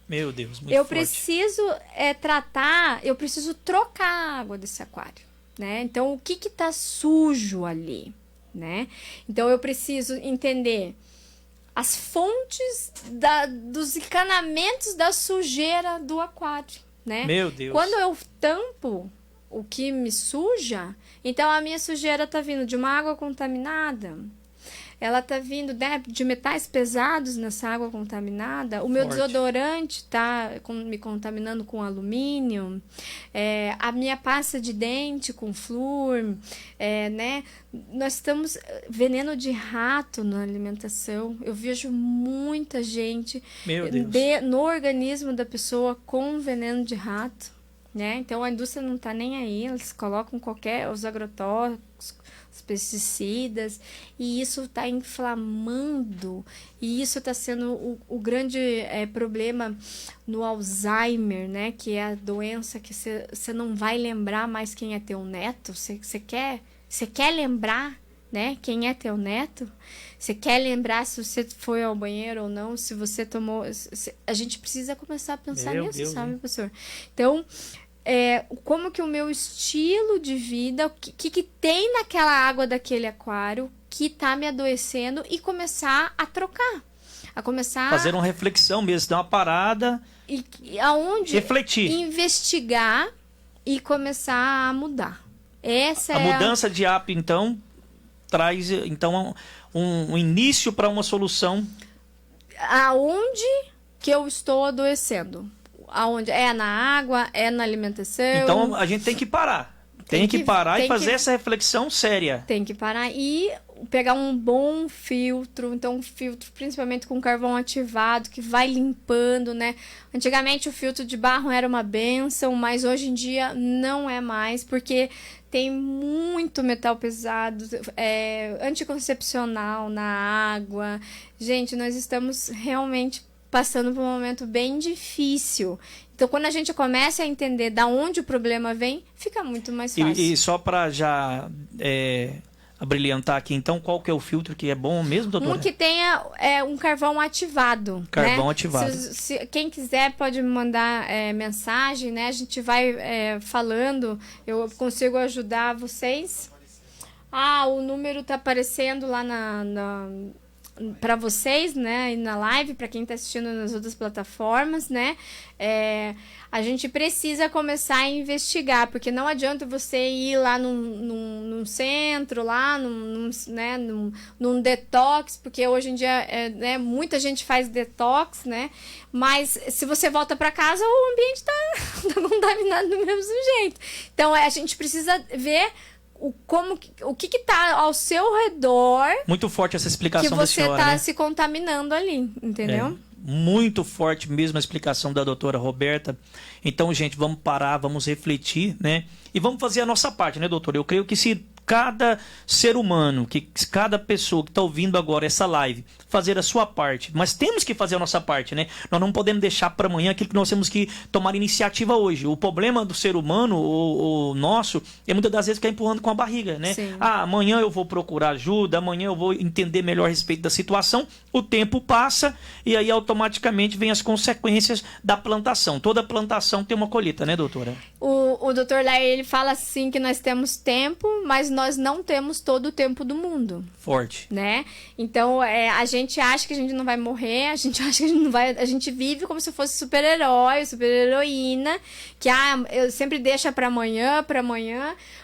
Meu Deus, muito eu forte. Preciso tratar, eu preciso trocar a água desse aquário, né? Então, o que tá sujo ali, né? Então, eu preciso entender as fontes dos encanamentos da sujeira do aquário, né? Meu Deus. Quando eu tampo o que me suja, então a minha sujeira tá vindo de uma água contaminada, ela tá vindo de metais pesados nessa água contaminada. O meu desodorante tá me contaminando com alumínio. A minha pasta de dente com flúor. Né? Nós estamos veneno de rato na alimentação. Eu vejo muita gente no organismo da pessoa com veneno de rato. Né? Então a indústria não tá nem aí. Eles colocam os agrotóxicos, os pesticidas, e isso está inflamando, e isso está sendo o grande problema no Alzheimer, né? Que é a doença que você não vai lembrar mais quem é teu neto. Você quer lembrar, né? Quem é teu neto? Você quer lembrar se você foi ao banheiro ou não, se você tomou... A gente precisa começar a pensar nisso, sabe, professor? Então... como que o meu estilo de vida, o que tem naquela água daquele aquário que tá me adoecendo, e começar a trocar. Fazer uma reflexão mesmo, dar uma parada. E aonde refletir. Investigar e começar a mudar. A mudança de hábito, então, traz um início para uma solução. Aonde que eu estou adoecendo? Aonde? É na água, é na alimentação. Então a gente tem que parar. Tem que parar e fazer essa reflexão séria. Tem que parar e pegar um bom filtro. Então, um filtro principalmente com carvão ativado, que vai limpando, né? Antigamente o filtro de barro era uma bênção, mas hoje em dia não é mais, porque tem muito metal pesado, anticoncepcional na água. Gente, nós estamos realmente passando por um momento bem difícil. Então, quando a gente começa a entender da onde o problema vem, fica muito mais fácil. E só para já abrilhantar aqui, então, qual que é o filtro que é bom mesmo, doutora? Um que tenha um carvão ativado. Carvão ativado. Quem quiser pode me mandar mensagem, né? A gente vai falando, eu consigo ajudar vocês. O número tá aparecendo lá para vocês, né, e na live, para quem está assistindo nas outras plataformas, né, a gente precisa começar a investigar, porque não adianta você ir lá num centro, lá num detox, porque hoje em dia muita gente faz detox, né, mas se você volta para casa, o ambiente tá contaminado do mesmo jeito. Então, a gente precisa ver o que está ao seu redor. Muito forte essa explicação da senhora, que você está se contaminando ali, entendeu? Muito forte mesmo a explicação da doutora Roberta. Então, gente, vamos parar, vamos refletir, né? E vamos fazer a nossa parte, né, doutora? Eu creio que se cada ser humano, que cada pessoa que está ouvindo agora essa live, fazer a sua parte. Mas temos que fazer a nossa parte, né? Nós não podemos deixar para amanhã aquilo que nós temos que tomar iniciativa hoje. O problema do ser humano, o nosso, é muitas das vezes ficar empurrando com a barriga, né? Sim. Amanhã eu vou procurar ajuda, amanhã eu vou entender melhor a respeito da situação. O tempo passa e aí automaticamente vem as consequências da plantação. Toda plantação tem uma colheita, né, doutora? O doutor Laí, ele fala assim que nós temos tempo, mas nós não temos todo o tempo do mundo. Forte. Né? Então, a gente acha que a gente não vai morrer, a gente acha que a gente não vai... A gente vive como se fosse super-herói, super-heroína, que eu sempre deixa para amanhã,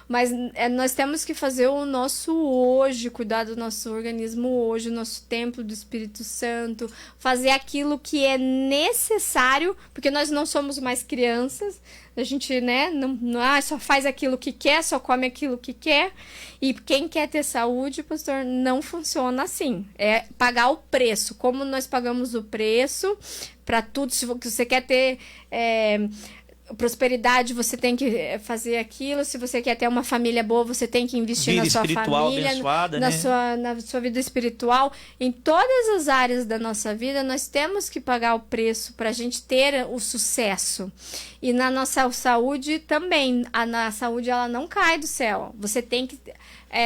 mas nós temos que fazer o nosso hoje, cuidar do nosso organismo hoje, o nosso templo do Espírito Santo, fazer aquilo que é necessário, porque nós não somos mais crianças, a gente, né, não só faz aquilo que quer, só come aquilo que quer, e quem quer ter saúde, pastor, não funciona assim, é pagar o preço, como nós pagamos o preço para tudo. Se você quer ter prosperidade, você tem que fazer aquilo. Se você quer ter uma família boa, você tem que investir vida na sua família, abençoada, na né? sua vida espiritual. Em todas as áreas da nossa vida, nós temos que pagar o preço para a gente ter o sucesso. E na nossa saúde também. A saúde, ela não cai do céu. Você tem que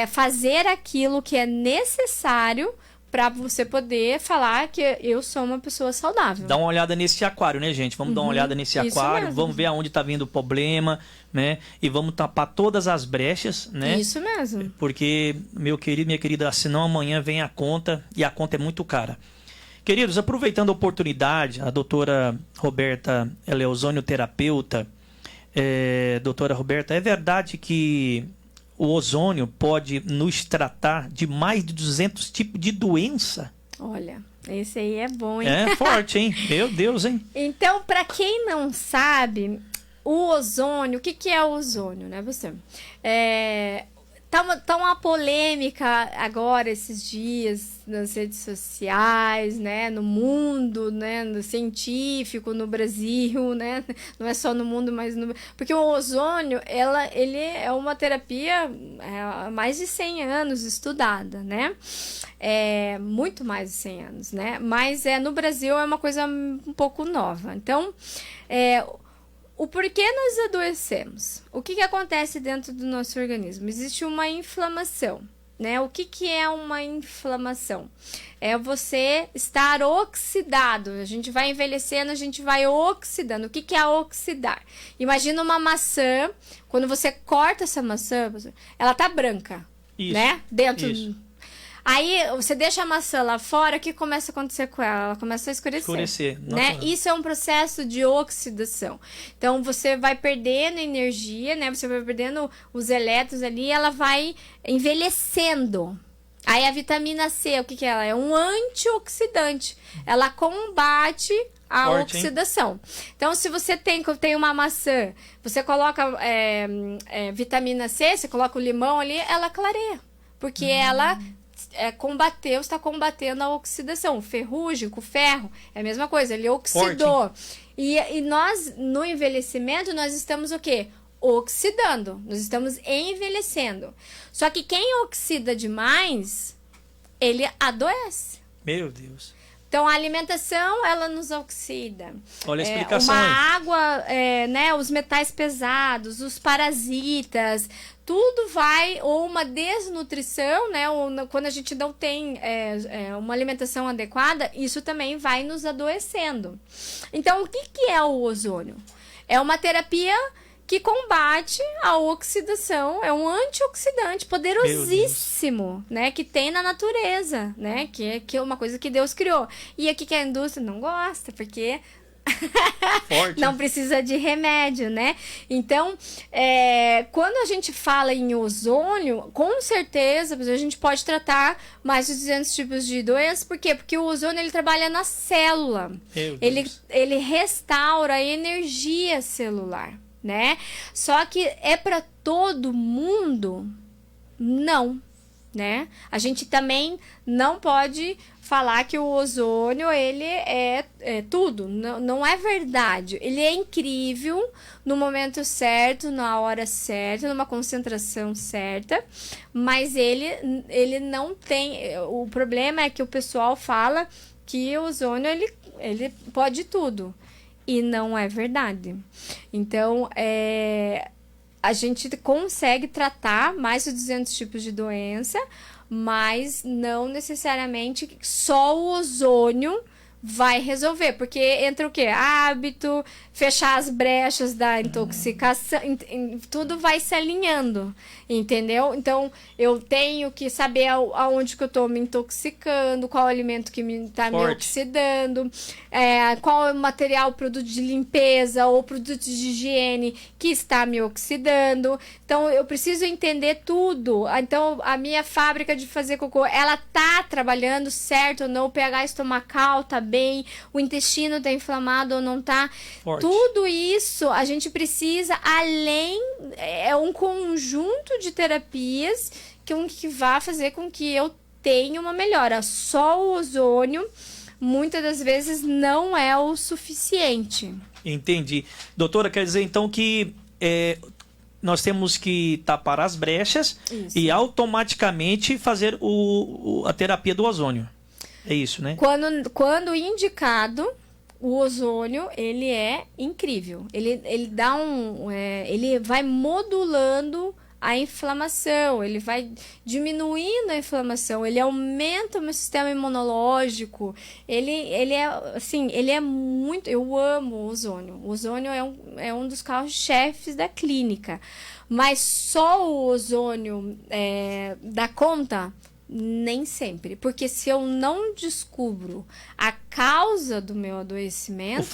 fazer aquilo que é necessário para você poder falar que eu sou uma pessoa saudável. Dá uma olhada nesse aquário, né, gente? Vamos dar uma olhada nesse aquário, vamos ver aonde tá vindo o problema, né? E vamos tapar todas as brechas, né? Isso mesmo. Porque, meu querido, minha querida, senão amanhã vem a conta, e a conta é muito cara. Queridos, aproveitando a oportunidade, a doutora Roberta, ela é ozonioterapeuta. Doutora Roberta, é verdade que o ozônio pode nos tratar de mais de 200 tipos de doença? Olha, esse aí é bom, hein? É forte, hein? Meu Deus, hein? Então, para quem não sabe, o ozônio, o que é o ozônio, né, você? Tá uma polêmica agora, esses dias, nas redes sociais, né, no mundo, né, no científico, no Brasil, né, não é só no mundo, mas porque o ozônio, ele é uma terapia há mais de 100 anos estudada, né, muito mais de 100 anos, né, mas no Brasil é uma coisa um pouco nova. Então, o porquê nós adoecemos? O que acontece dentro do nosso organismo? Existe uma inflamação, né? O que é uma inflamação? É você estar oxidado. A gente vai envelhecendo, a gente vai oxidando. O que é oxidar? Imagina uma maçã. Quando você corta essa maçã, ela tá branca, isso, né? Dentro. Isso. Aí você deixa a maçã lá fora, o que começa a acontecer com ela? Ela começa a escurecer. Né? Isso é um processo de oxidação. Então você vai perdendo energia, né? Você vai perdendo os elétrons ali, ela vai envelhecendo. Aí a vitamina C, o que é ela? É um antioxidante. Ela combate a oxidação. Hein? Então, se você tem uma maçã, você coloca vitamina C, você coloca o limão ali, ela clareia. Porque ela está combatendo a oxidação. O ferrugem com o ferro é a mesma coisa, ele oxidou. E nós, no envelhecimento, nós estamos o quê? Oxidando. Nós estamos envelhecendo. Só que quem oxida demais, ele adoece. Meu Deus. Então, a alimentação, ela nos oxida. Olha a explicação aí. Uma água, né, os metais pesados, os parasitas, tudo vai, ou uma desnutrição, né, ou quando a gente não tem uma alimentação adequada, isso também vai nos adoecendo. Então, o que é o ozônio? É uma terapia que combate a oxidação, é um antioxidante poderosíssimo, né, que tem na natureza, né, que é uma coisa que Deus criou. E aqui que a indústria não gosta, porque não precisa de remédio, né? Então, quando a gente fala em ozônio, com certeza a gente pode tratar mais de 200 tipos de doenças. Por quê? Porque o ozônio, ele trabalha na célula. Ele restaura a energia celular, né? Só que é para todo mundo? Não, né? A gente também não pode falar que o ozônio, ele é tudo. Não é verdade. Ele é incrível no momento certo, na hora certa, numa concentração certa, mas ele não tem... O problema é que o pessoal fala que o ozônio, ele pode tudo. E não é verdade. Então, a gente consegue tratar mais de 200 tipos de doença, mas não necessariamente só o ozônio vai resolver, porque entra o quê? Hábito, fechar as brechas da intoxicação, tudo vai se alinhando, entendeu? Então, eu tenho que saber aonde que eu tô me intoxicando, qual alimento que tá me oxidando, qual é o material, produto de limpeza ou produto de higiene que está me oxidando. Então, eu preciso entender tudo. Então, a minha fábrica de fazer cocô, ela tá trabalhando certo ou não, o pH estomacal tá bem, o intestino tá inflamado ou não tá. Forte. Tudo isso a gente precisa, além, é um conjunto de terapias que vai fazer com que eu tenha uma melhora. Só o ozônio, muitas das vezes, não é o suficiente. Entendi. Doutora, quer dizer então que nós temos que tapar as brechas e automaticamente fazer a terapia do ozônio. É isso, né? Quando indicado, o ozônio, ele é incrível. Ele dá ele vai modulando a inflamação, ele vai diminuindo a inflamação, ele aumenta o meu sistema imunológico, ele é, assim, ele é muito... Eu amo o ozônio. O ozônio é um dos carros-chefes da clínica. Mas só o ozônio dá conta? Nem sempre, porque se eu não descubro a causa do meu adoecimento,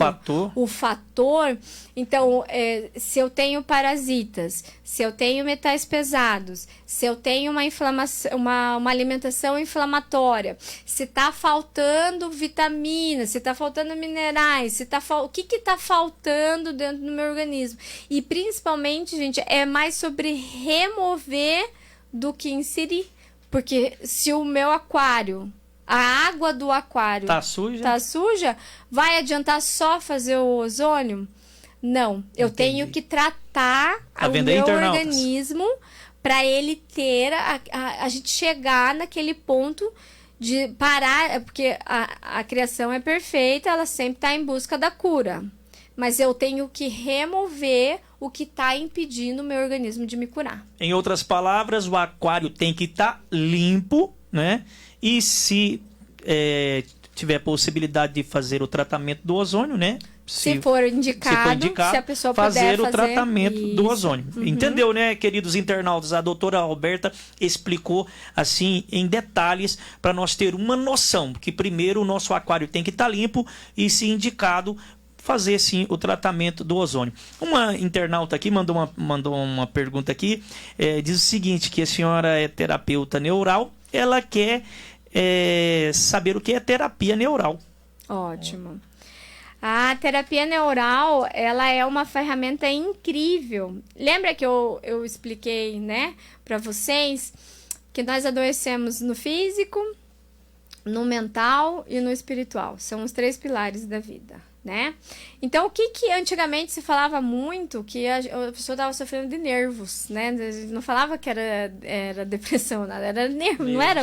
o fator, então, se eu tenho parasitas, se eu tenho metais pesados, se eu tenho uma inflamação, uma alimentação inflamatória, se tá faltando vitaminas, se tá faltando minerais, o que tá faltando dentro do meu organismo, e principalmente, gente, é mais sobre remover do que inserir. Porque se o meu aquário, a água do aquário tá suja, vai adiantar só fazer o ozônio? Não. Eu tenho que tratar o meu organismo para ele ter, a gente chegar naquele ponto de parar, porque a criação é perfeita, ela sempre está em busca da cura. Mas eu tenho que remover o que está impedindo o meu organismo de me curar. Em outras palavras, o aquário tem que estar limpo, né? E se tiver possibilidade de fazer o tratamento do ozônio, né? Se for indicado, se a pessoa fazer o tratamento do ozônio. Uhum. Entendeu, né, queridos internautas? A doutora Roberta explicou assim em detalhes para nós ter uma noção que primeiro o nosso aquário tem que estar limpo e, se indicado, fazer sim o tratamento do ozônio. Uma internauta aqui mandou uma pergunta aqui, diz o seguinte, que a senhora é terapeuta neural, ela quer saber o que é terapia neural. Ótimo. A terapia neural, ela é uma ferramenta incrível. Lembra que eu expliquei, né, para vocês que nós adoecemos no físico, no mental e no espiritual. São os 3 pilares da vida, né? Então, o que antigamente se falava muito, que a pessoa estava sofrendo de nervos, né? Não falava que era depressão, nada, era nervo, não era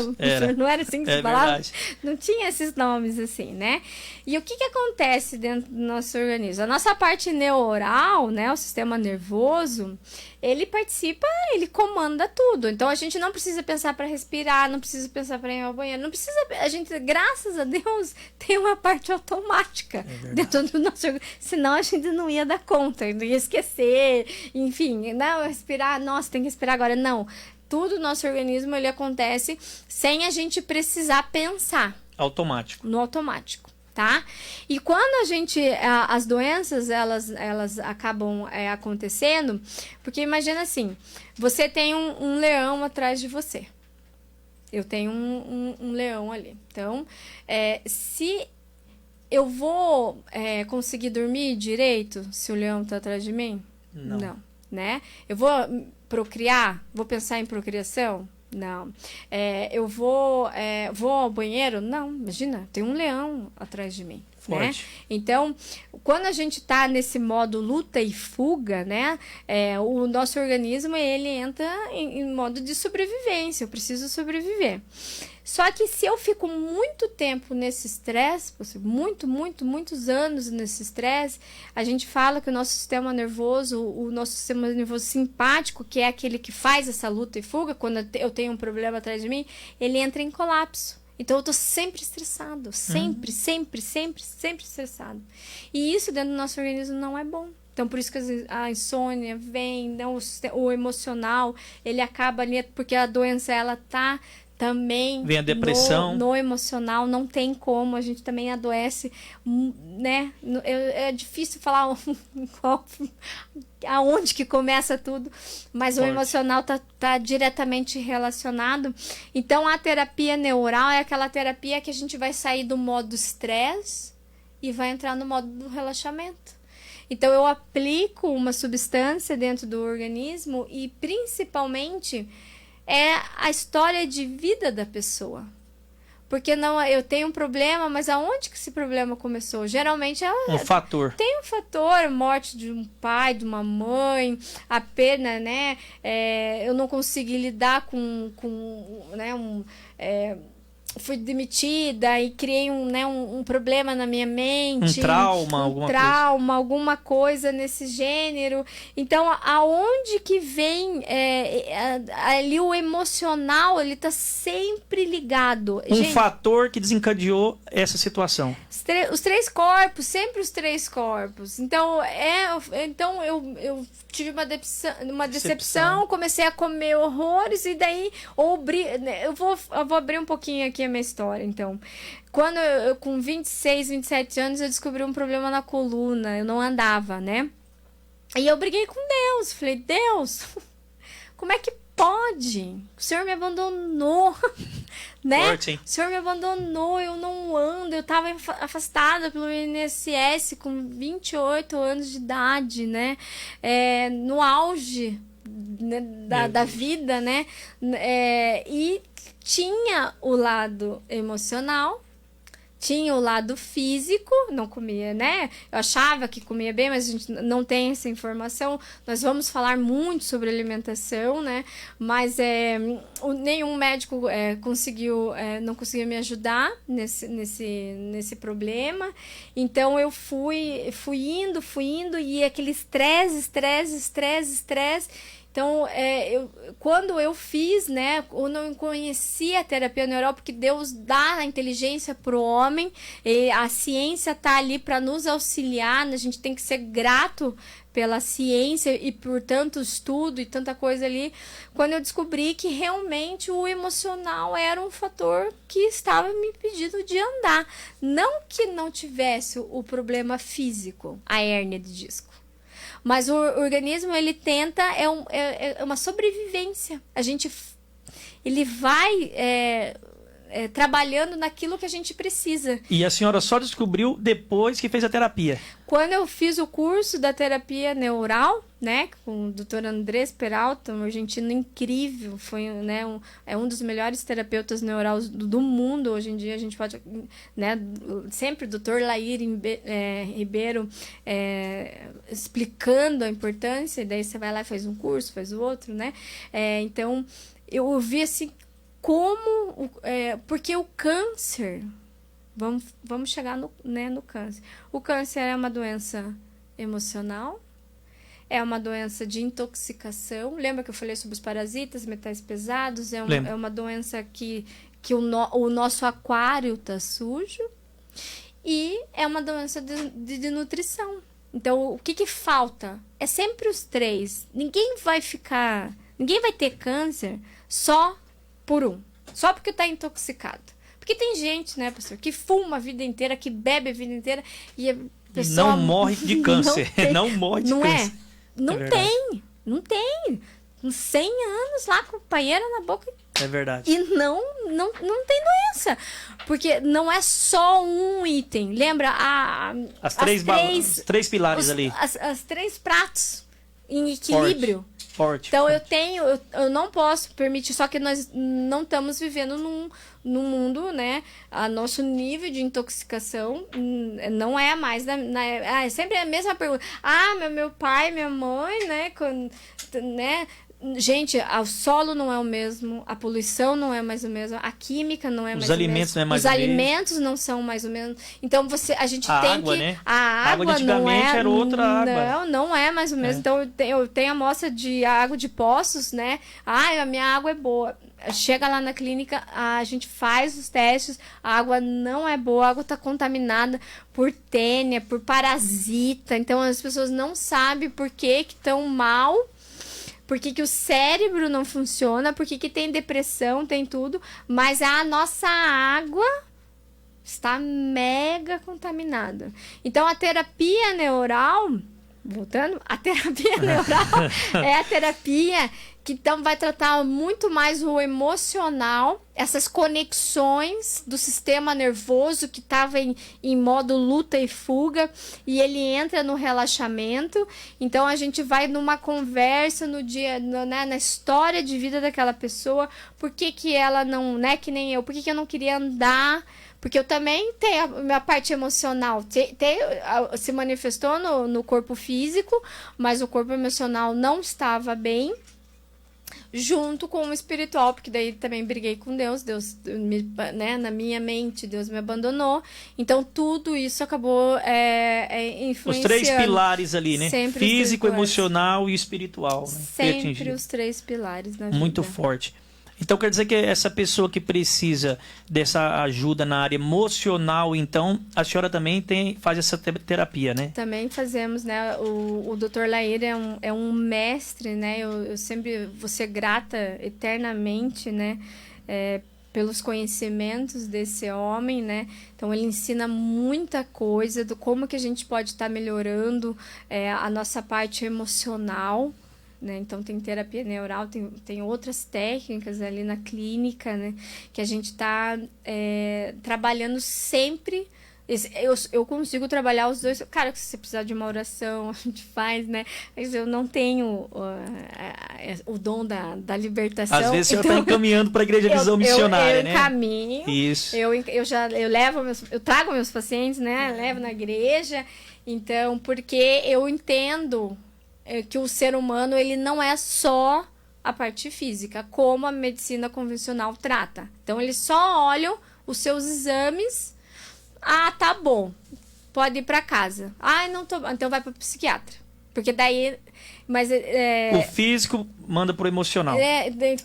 assim que se falava? Verdade. Não tinha esses nomes assim, né? E o que acontece dentro do nosso organismo? A nossa parte neural, né, o sistema nervoso, ele participa, ele comanda tudo. Então, a gente não precisa pensar para respirar, não precisa pensar para ir ao banheiro, não precisa... A gente, graças a Deus, tem uma parte automática dentro do nosso organismo. Senão, a gente não ia dar conta, ia esquecer, enfim, não, respirar, nossa, tem que respirar agora. Não, tudo no nosso organismo, ele acontece sem a gente precisar pensar. Automático. No automático. Tá? E quando as doenças, elas acabam acontecendo, porque imagina assim, você tem um leão atrás de você. Eu tenho um leão ali. Então, se eu vou conseguir dormir direito se o leão tá atrás de mim? Não. Né? Eu vou procriar? Vou pensar em procriação? Não. Eu vou ao banheiro? Não, imagina, tem um leão atrás de mim. Né? Então, quando a gente está nesse modo luta e fuga, né, o nosso organismo ele entra em modo de sobrevivência. Eu preciso sobreviver. Só que se eu fico muito tempo nesse estresse, muitos anos nesse estresse, a gente fala que o nosso sistema nervoso simpático, que é aquele que faz essa luta e fuga, quando eu tenho um problema atrás de mim, ele entra em colapso. Então eu tô sempre estressado, sempre estressado. E isso dentro do nosso organismo não é bom. Então por isso que a insônia vem, não, o emocional, ele acaba ali, porque a doença ela tá também vem a depressão no emocional, não tem como, a gente também adoece, né? É difícil falar aonde que começa tudo, mas o emocional tá diretamente relacionado. Então a terapia neural é aquela terapia que a gente vai sair do modo estresse e vai entrar no modo do relaxamento. Então eu aplico uma substância dentro do organismo e principalmente é a história de vida da pessoa. Porque não, eu tenho um problema, mas aonde que esse problema começou? Geralmente um fator. Tem um fator, morte de um pai, de uma mãe, a perda, né? Eu não consegui lidar com né, fui demitida e criei um problema na minha mente. Um trauma, alguma coisa nesse gênero. Então, aonde que vem ali o emocional, ele tá sempre ligado. Um fator que desencadeou essa situação. Os três corpos, sempre os três corpos. Então, eu tive uma decepção, comecei a comer horrores e daí eu vou abrir um pouquinho aqui a minha história, então. Quando eu com 26, 27 anos, eu descobri um problema na coluna, eu não andava, né? E eu briguei com Deus, falei, Deus, como é que pode? O Senhor me abandonou, né? Forte, hein? O Senhor me abandonou, eu não ando, eu estava afastada pelo INSS com 28 anos de idade, né? No auge, né, da vida, né? E tinha o lado emocional, tinha o lado físico, não comia, né? Eu achava que comia bem, mas a gente não tem essa informação. Nós vamos falar muito sobre alimentação, né? Mas nenhum médico não conseguiu me ajudar nesse problema. Então eu fui indo e aquele estresse. Então, quando eu fiz, né, eu não conhecia a terapia neural, porque Deus dá a inteligência para o homem, e a ciência tá ali para nos auxiliar, a gente tem que ser grato pela ciência e por tanto estudo e tanta coisa ali, quando eu descobri que realmente o emocional era um fator que estava me impedindo de andar. Não que não tivesse o problema físico, a hérnia de disco. Mas o organismo, ele tenta, é uma sobrevivência. Ele vai trabalhando naquilo que a gente precisa. E a senhora só descobriu depois que fez a terapia? Quando eu fiz o curso da terapia neural, né, com o Dr. Andrés Peralta, um argentino incrível, foi, né, um dos melhores terapeutas neurais do mundo. Hoje em dia a gente pode, né, sempre o Dr. Lair Ribeiro explicando a importância, e daí você vai lá e faz um curso, faz o outro, né? Então eu vi assim porque o câncer, vamos chegar no câncer. O câncer é uma doença emocional, é uma doença de intoxicação. Lembra que eu falei sobre os parasitas, metais pesados? É uma doença que o nosso aquário tá sujo, e é uma doença de nutrição. Então, o que falta? É sempre os três. Ninguém vai ter câncer só por só porque tá intoxicado. Porque tem gente, né, pastor, que fuma a vida inteira, que bebe a vida inteira e a pessoa não morre de câncer. Não morre de câncer. Não tem. Com 100 anos lá com paieira na boca. É verdade. E não tem doença. Porque não é só um item. Lembra os três pilares ali. As três pratos em equilíbrio. Forte. Então eu não posso permitir, só que nós não estamos vivendo num mundo, né? A nosso nível de intoxicação não é mais é sempre a mesma pergunta. Meu pai, minha mãe, né? Gente, o solo não é o mesmo, a poluição não é mais o mesmo, a química não é mais o mesmo. Os alimentos não é mais o mesmo. Os alimentos não são mais o mesmo. Então a gente tem água, que... né? A água de antigamente era outra água. Não é mais o mesmo. Então eu tenho amostra de água de poços, né? A minha água é boa. chega lá na clínica, a gente faz os testes, a água não é boa, a água está contaminada por tênia, por parasita. Então as pessoas não sabem por que estão mal, por que o cérebro não funciona, por que tem depressão, tem tudo, mas a nossa água está mega contaminada. Então a terapia neural, voltando, a terapia neural é a terapia que então vai tratar muito mais o emocional, essas conexões do sistema nervoso que estava em modo luta e fuga, e ele entra no relaxamento. Então a gente vai numa conversa no dia, né, na história de vida daquela pessoa, por que ela não, né, que nem eu, por que eu não queria andar. Porque eu também tenho a minha parte emocional, se manifestou no corpo físico, mas o corpo emocional não estava bem, junto com o espiritual, porque daí também briguei com Deus, né, na minha mente, Deus me abandonou. Então, tudo isso acabou influenciando. Os 3 pilares ali, né? Sempre físico, emocional e espiritual. Né? Sempre os 3 pilares na vida. Muito forte. Então, quer dizer que essa pessoa que precisa dessa ajuda na área emocional, então, a senhora também faz essa terapia, né? Também fazemos, né? O Dr. Laíra é um mestre, né? Eu sempre vou ser grata eternamente, né? Pelos conhecimentos desse homem, né? Então, ele ensina muita coisa do como que a gente pode estar melhorando a nossa parte emocional, né? Então tem terapia neural, tem outras técnicas ali na clínica, né? Que a gente está trabalhando sempre. Eu consigo trabalhar os 2. Cara, se você precisar de uma oração, a gente faz, né? Mas eu não tenho o dom da libertação. Às vezes você está encaminhando para a Igreja Visão Missionária, né? Eu encaminho. Isso. Eu trago meus pacientes, né? Levo na igreja. Então, porque eu entendo que o ser humano, ele não é só a parte física, como a medicina convencional trata. Então, eles só olham os seus exames. Ah, tá bom. Pode ir para casa. Ah, não tô. Então vai para o psiquiatra. Porque daí... Mas, o físico manda pro emocional.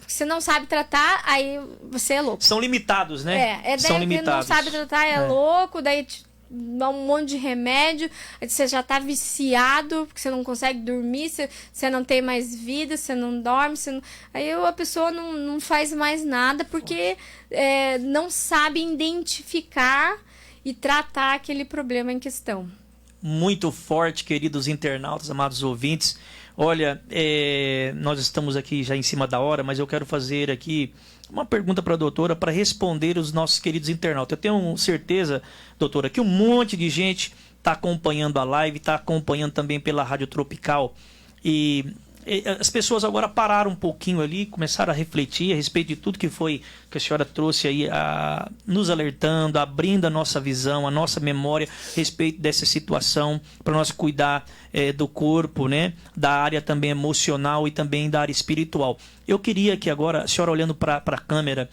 Você não sabe tratar, aí você é louco. São limitados, né? Daí são limitados. Não sabe tratar, louco, daí dá um monte de remédio, você já tá viciado, porque você não consegue dormir, você não tem mais vida, você não dorme, aí a pessoa não faz mais nada, porque não sabe identificar e tratar aquele problema em questão. Muito forte, queridos internautas, amados ouvintes. Olha, nós estamos aqui já em cima da hora, mas eu quero fazer aqui uma pergunta para a doutora para responder os nossos queridos internautas. Eu tenho certeza, doutora, que um monte de gente está acompanhando a live, está acompanhando também pela Rádio Tropical. E as pessoas agora pararam um pouquinho ali, começaram a refletir a respeito de tudo que a senhora trouxe aí, nos alertando, abrindo a nossa visão, a nossa memória a respeito dessa situação, para nós cuidar do corpo, né? Da área também emocional e também da área espiritual. Eu queria que agora, a senhora olhando para a câmera,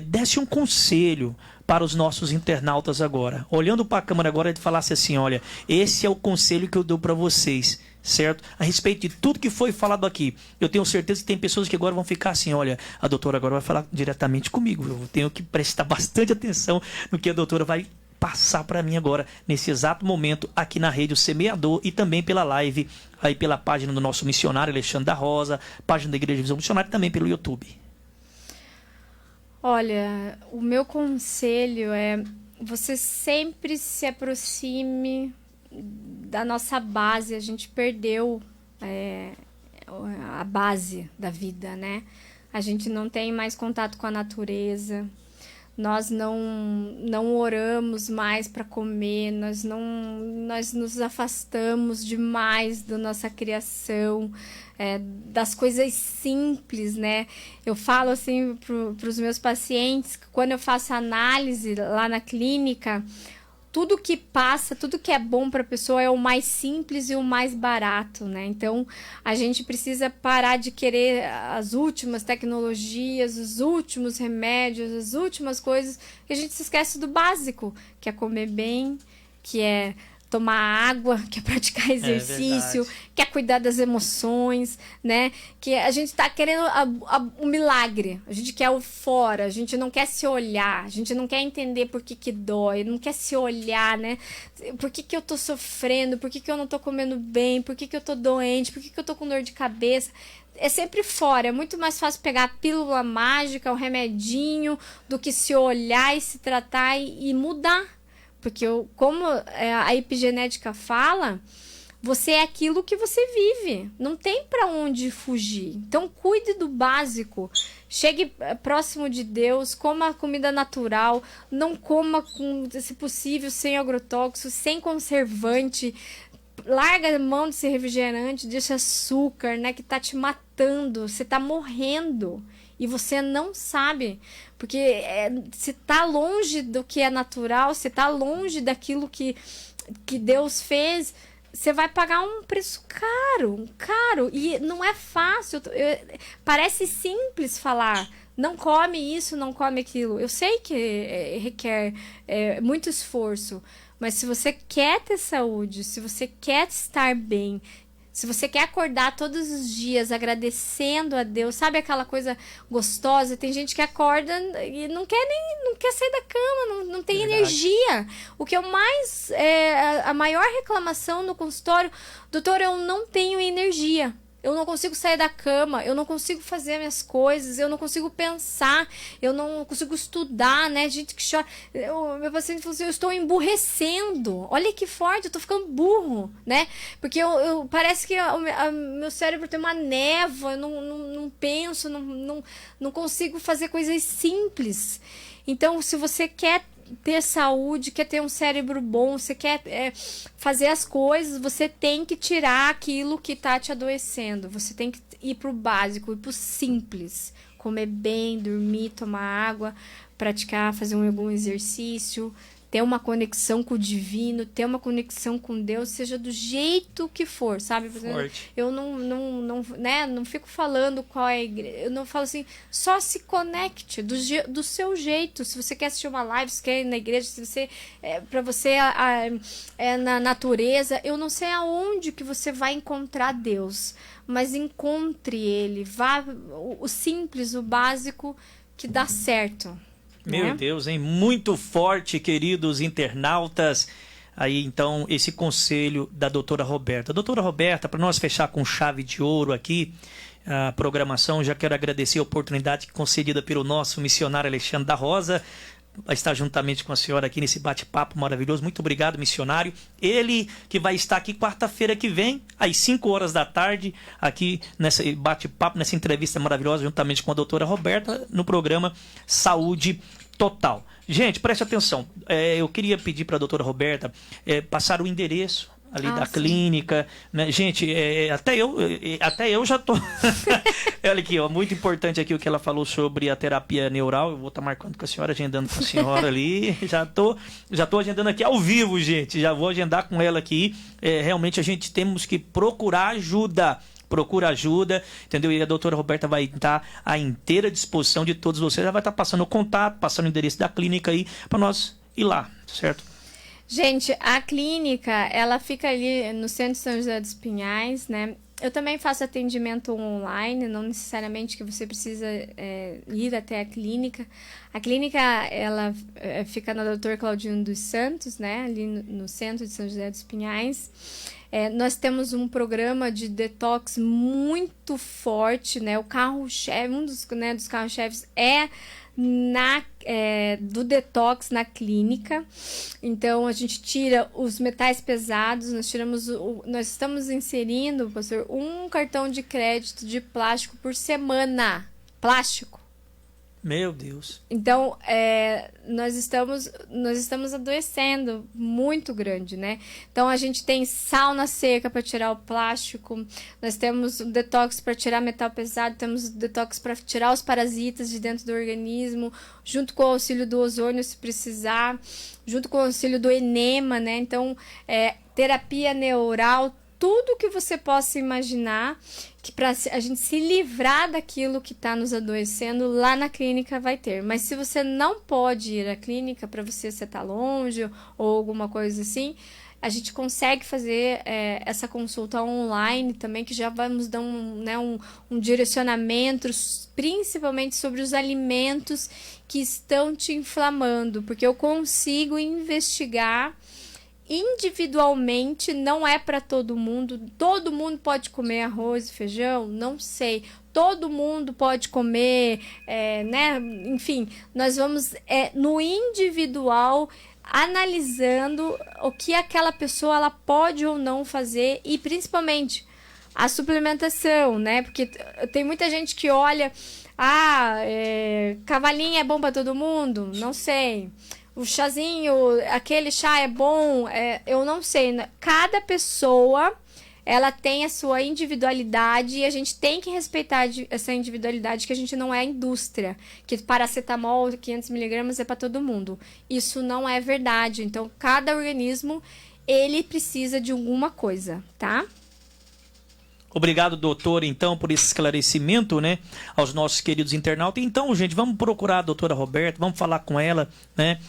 desse um conselho para os nossos internautas agora. Olhando para a câmera agora, ele falasse assim, olha, esse é o conselho que eu dou para vocês, certo? A respeito de tudo que foi falado aqui. Eu tenho certeza que tem pessoas que agora vão ficar assim, olha, a doutora agora vai falar diretamente comigo. Eu tenho que prestar bastante atenção no que a doutora vai passar para mim agora, nesse exato momento, aqui na Rede O Semeador e também pela live, aí pela página do nosso missionário Alexandre da Rosa, página da Igreja Visão Missionária e também pelo YouTube. Olha, o meu conselho é você sempre se aproxime da nossa base. A gente perdeu a base da vida, né? A gente não tem mais contato com a natureza. Nós não oramos mais para comer, nós nos afastamos demais da nossa criação, das coisas simples, né? Eu falo assim para os meus pacientes que quando eu faço análise lá na clínica, tudo que passa, tudo que é bom para a pessoa é o mais simples e o mais barato, né? Então, a gente precisa parar de querer as últimas tecnologias, os últimos remédios, as últimas coisas, e a gente se esquece do básico, que é comer bem, que é tomar água, quer praticar exercício, quer cuidar das emoções, né? Que a gente tá querendo o milagre, a gente quer o fora, a gente não quer se olhar, a gente não quer entender por que dói, não quer se olhar, né? Por que eu tô sofrendo, por que eu não tô comendo bem, por que eu tô doente, por que eu tô com dor de cabeça. É sempre fora, é muito mais fácil pegar a pílula mágica, o remedinho, do que se olhar e se tratar e mudar. Porque como a epigenética fala, você é aquilo que você vive. Não tem para onde fugir. Então, cuide do básico. Chegue próximo de Deus, coma comida natural, não coma, se possível, sem agrotóxico, sem conservante. Larga a mão desse refrigerante, desse açúcar, né, que tá te matando, você tá morrendo e você não sabe, porque você tá longe do que é natural, você tá longe daquilo que Deus fez, você vai pagar um preço caro, e não é fácil, parece simples falar, não come isso, não come aquilo, eu sei que requer muito esforço, mas se você quer ter saúde, se você quer estar bem, se você quer acordar todos os dias agradecendo a Deus, sabe aquela coisa gostosa? Tem gente que acorda e não quer sair da cama, não tem energia. O que eu mais... a maior reclamação no consultório, doutor, eu não tenho energia. Eu não consigo sair da cama, eu não consigo fazer minhas coisas, eu não consigo pensar, eu não consigo estudar, né? Gente que chora. Meu paciente falou assim, eu estou emburrecendo. Olha que forte, eu estou ficando burro, né? Porque parece que meu cérebro tem uma névoa, eu não penso, não consigo fazer coisas simples. Então, se você quer ter saúde, quer ter um cérebro bom, você quer fazer as coisas, você tem que tirar aquilo que tá te adoecendo. Você tem que ir pro básico, ir pro simples. Comer bem, dormir, tomar água, praticar, fazer algum exercício, ter uma conexão com o divino, ter uma conexão com Deus, seja do jeito que for, sabe? Eu não fico falando qual é a igreja, eu não falo assim, só se conecte do seu jeito. Se você quer assistir uma live, se quer ir na igreja, se você para você é na natureza, eu não sei aonde que você vai encontrar Deus, mas encontre ele, vá o simples, o básico que dá certo. Meu Deus, hein? Muito forte, queridos internautas. Aí, então, esse conselho da doutora Roberta. Doutora Roberta, para nós fechar com chave de ouro aqui a programação, já quero agradecer a oportunidade concedida pelo nosso missionário Alexandre da Rosa. Vai estar juntamente com a senhora aqui nesse bate-papo maravilhoso. Muito obrigado, missionário. Ele que vai estar aqui quarta-feira que vem, às 5 horas da tarde, aqui nesse bate-papo, nessa entrevista maravilhosa, juntamente com a doutora Roberta, no programa Saúde Total. Gente, preste atenção. Eu queria pedir para a doutora Roberta passar o endereço ali da clínica, né? Gente, até eu já tô... Olha aqui, ó, muito importante aqui o que ela falou sobre a terapia neural. Eu vou estar marcando com a senhora, agendando com a senhora ali. Já tô agendando aqui ao vivo, gente. Já vou agendar com ela aqui. Realmente a gente temos que procurar ajuda. Procura ajuda, entendeu? E a doutora Roberta vai estar à inteira disposição de todos vocês. Ela vai estar passando o contato, passando o endereço da clínica aí, para nós ir lá, certo? Gente, a clínica, ela fica ali no centro de São José dos Pinhais, né? Eu também faço atendimento online, não necessariamente que você precisa ir até a clínica. A clínica, ela fica na Dr. Claudino dos Santos, né? Ali no centro de São José dos Pinhais. Nós temos um programa de detox muito forte, né? O carro-chefe, um dos carros-chefes do detox na clínica. Então a gente tira os metais pesados, nós estamos inserindo, pastor, um cartão de crédito de plástico por semana. Plástico. Meu Deus. Então, nós estamos adoecendo muito grande, né? Então, a gente tem sauna seca para tirar o plástico, nós temos o detox para tirar metal pesado, temos o detox para tirar os parasitas de dentro do organismo, junto com o auxílio do ozônio, se precisar, junto com o auxílio do enema, né? Então, terapia neural, tudo que você possa imaginar, que para a gente se livrar daquilo que está nos adoecendo, lá na clínica vai ter. Mas se você não pode ir à clínica, para você está longe ou alguma coisa assim, a gente consegue fazer essa consulta online também, que já vamos dar um direcionamento, principalmente sobre os alimentos que estão te inflamando, porque eu consigo investigar individualmente. Não é para todo mundo pode comer arroz e feijão, não sei, todo mundo pode comer, né? Enfim, nós vamos no individual, analisando o que aquela pessoa ela pode ou não fazer, e principalmente a suplementação, né? Porque tem muita gente que olha, cavalinho é bom para todo mundo, não sei. O chazinho, aquele chá é bom, eu não sei. Cada pessoa, ela tem a sua individualidade, e a gente tem que respeitar essa individualidade, que a gente não é a indústria, que paracetamol 500mg é para todo mundo. Isso não é verdade. Então, cada organismo, ele precisa de alguma coisa, tá? Obrigado, doutor, então, por esse esclarecimento, né, aos nossos queridos internautas. Então, gente, vamos procurar a doutora Roberta, vamos falar com ela, né?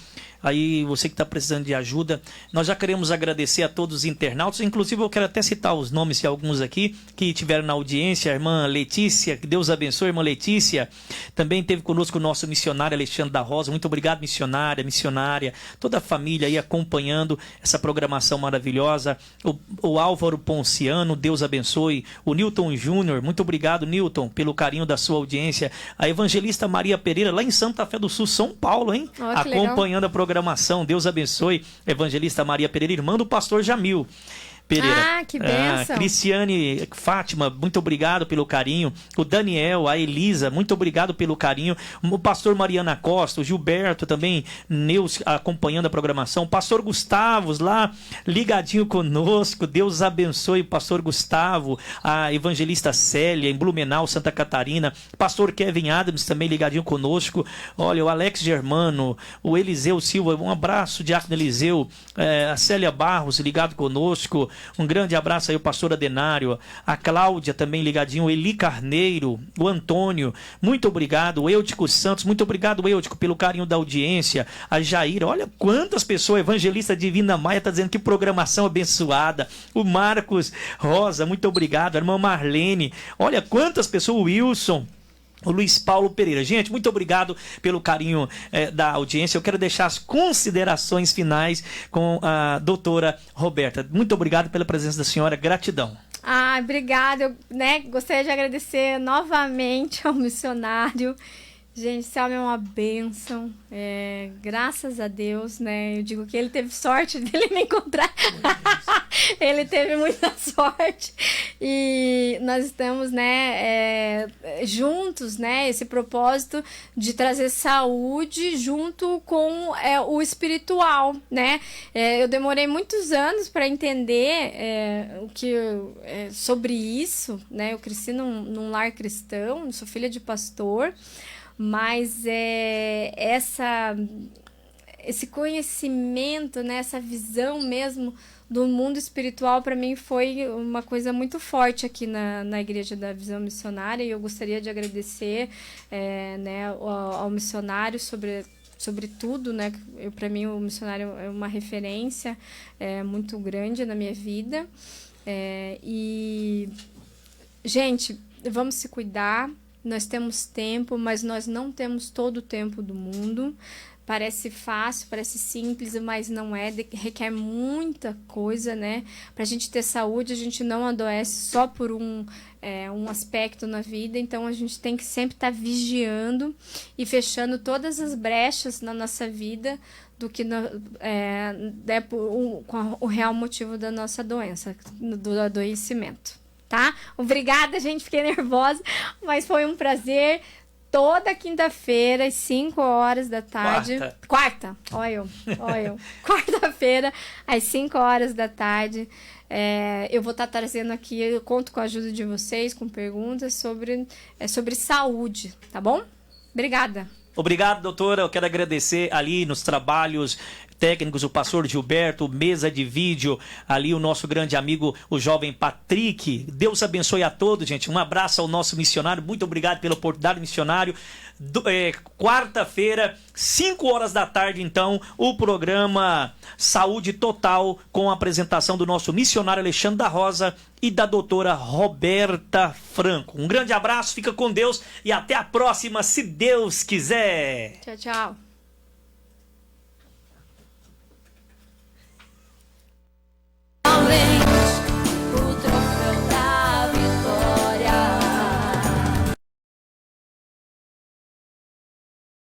Aí, você que está precisando de ajuda, nós já queremos agradecer a todos os internautas. Inclusive, eu quero até citar os nomes de alguns aqui que tiveram na audiência. A irmã Letícia, que Deus abençoe, irmã Letícia. Também teve conosco o nosso missionário Alexandre da Rosa. Muito obrigado, missionária. Toda a família aí acompanhando essa programação maravilhosa. O Álvaro Ponciano, Deus abençoe. O Newton Júnior, muito obrigado, Newton, pelo carinho da sua audiência. A evangelista Maria Pereira, lá em Santa Fé do Sul, São Paulo, hein? Acompanhando a programação. Deus abençoe, evangelista Maria Pereira, irmã do pastor Jamil Pereira. Que bênção. Cristiane Fátima, muito obrigado pelo carinho. O Daniel, a Elisa, muito obrigado pelo carinho. O pastor Mariana Costa, o Gilberto também, Neus, acompanhando a programação. O pastor Gustavo, lá ligadinho conosco. Deus abençoe o pastor Gustavo. A evangelista Célia, em Blumenau, Santa Catarina. Pastor Kevin Adams, também ligadinho conosco. Olha, o Alex Germano, o Eliseu Silva, um abraço, Diácono Eliseu. A Célia Barros, ligado conosco. Um grande abraço aí ao pastor Adenário, a Cláudia também ligadinho, o Eli Carneiro, o Antônio, muito obrigado, o Eutico Santos, muito obrigado, Eutico, pelo carinho da audiência, a Jair, olha quantas pessoas, evangelista Divina Maia tá dizendo que programação abençoada, o Marcos Rosa, muito obrigado, a irmã Marlene, olha quantas pessoas, o Wilson, o Luiz Paulo Pereira. Gente, muito obrigado pelo carinho da audiência. Eu quero deixar as considerações finais com a doutora Roberta. Muito obrigado pela presença da senhora. Gratidão. Obrigada. Eu gostaria de agradecer novamente ao missionário. Gente, esse homem é uma bênção. Graças a Deus, né? Eu digo que ele teve sorte dele me encontrar. Ele teve muita sorte. E nós estamos, juntos, né? Esse propósito de trazer saúde junto com o espiritual, né? Eu demorei muitos anos para entender sobre isso, né? Eu cresci num lar cristão, sou filha de pastor. Mas esse conhecimento, né, essa visão mesmo do mundo espiritual, para mim foi uma coisa muito forte aqui na Igreja da Visão Missionária, e eu gostaria de agradecer ao missionário sobre tudo, né? Para mim o missionário é uma referência muito grande na minha vida. E, gente, vamos se cuidar. Nós temos tempo, mas nós não temos todo o tempo do mundo. Parece fácil, parece simples, mas não é. Requer muita coisa, né? Para a gente ter saúde, a gente não adoece só por um aspecto na vida. Então, a gente tem que sempre estar vigiando e fechando todas as brechas na nossa vida do que com o real motivo da nossa doença, do adoecimento. Tá? Obrigada, gente, fiquei nervosa, mas foi um prazer. Toda quinta-feira, às 5 horas da tarde. Quarta. Olha eu. Quarta-feira, às 5 horas da tarde. Eu vou estar trazendo aqui, eu conto com a ajuda de vocês, com perguntas sobre saúde, tá bom? Obrigada. Obrigado, doutora. Eu quero agradecer ali nos trabalhos técnicos, o pastor Gilberto, mesa de vídeo, ali o nosso grande amigo, o jovem Patrick. Deus abençoe a todos, gente. Um abraço ao nosso missionário. Muito obrigado pela oportunidade, missionário. Quarta-feira, 5 horas da tarde, então, o programa Saúde Total, com a apresentação do nosso missionário Alexandre da Rosa e da doutora Roberta Franco. Um grande abraço, fica com Deus e até a próxima, se Deus quiser. Tchau, tchau.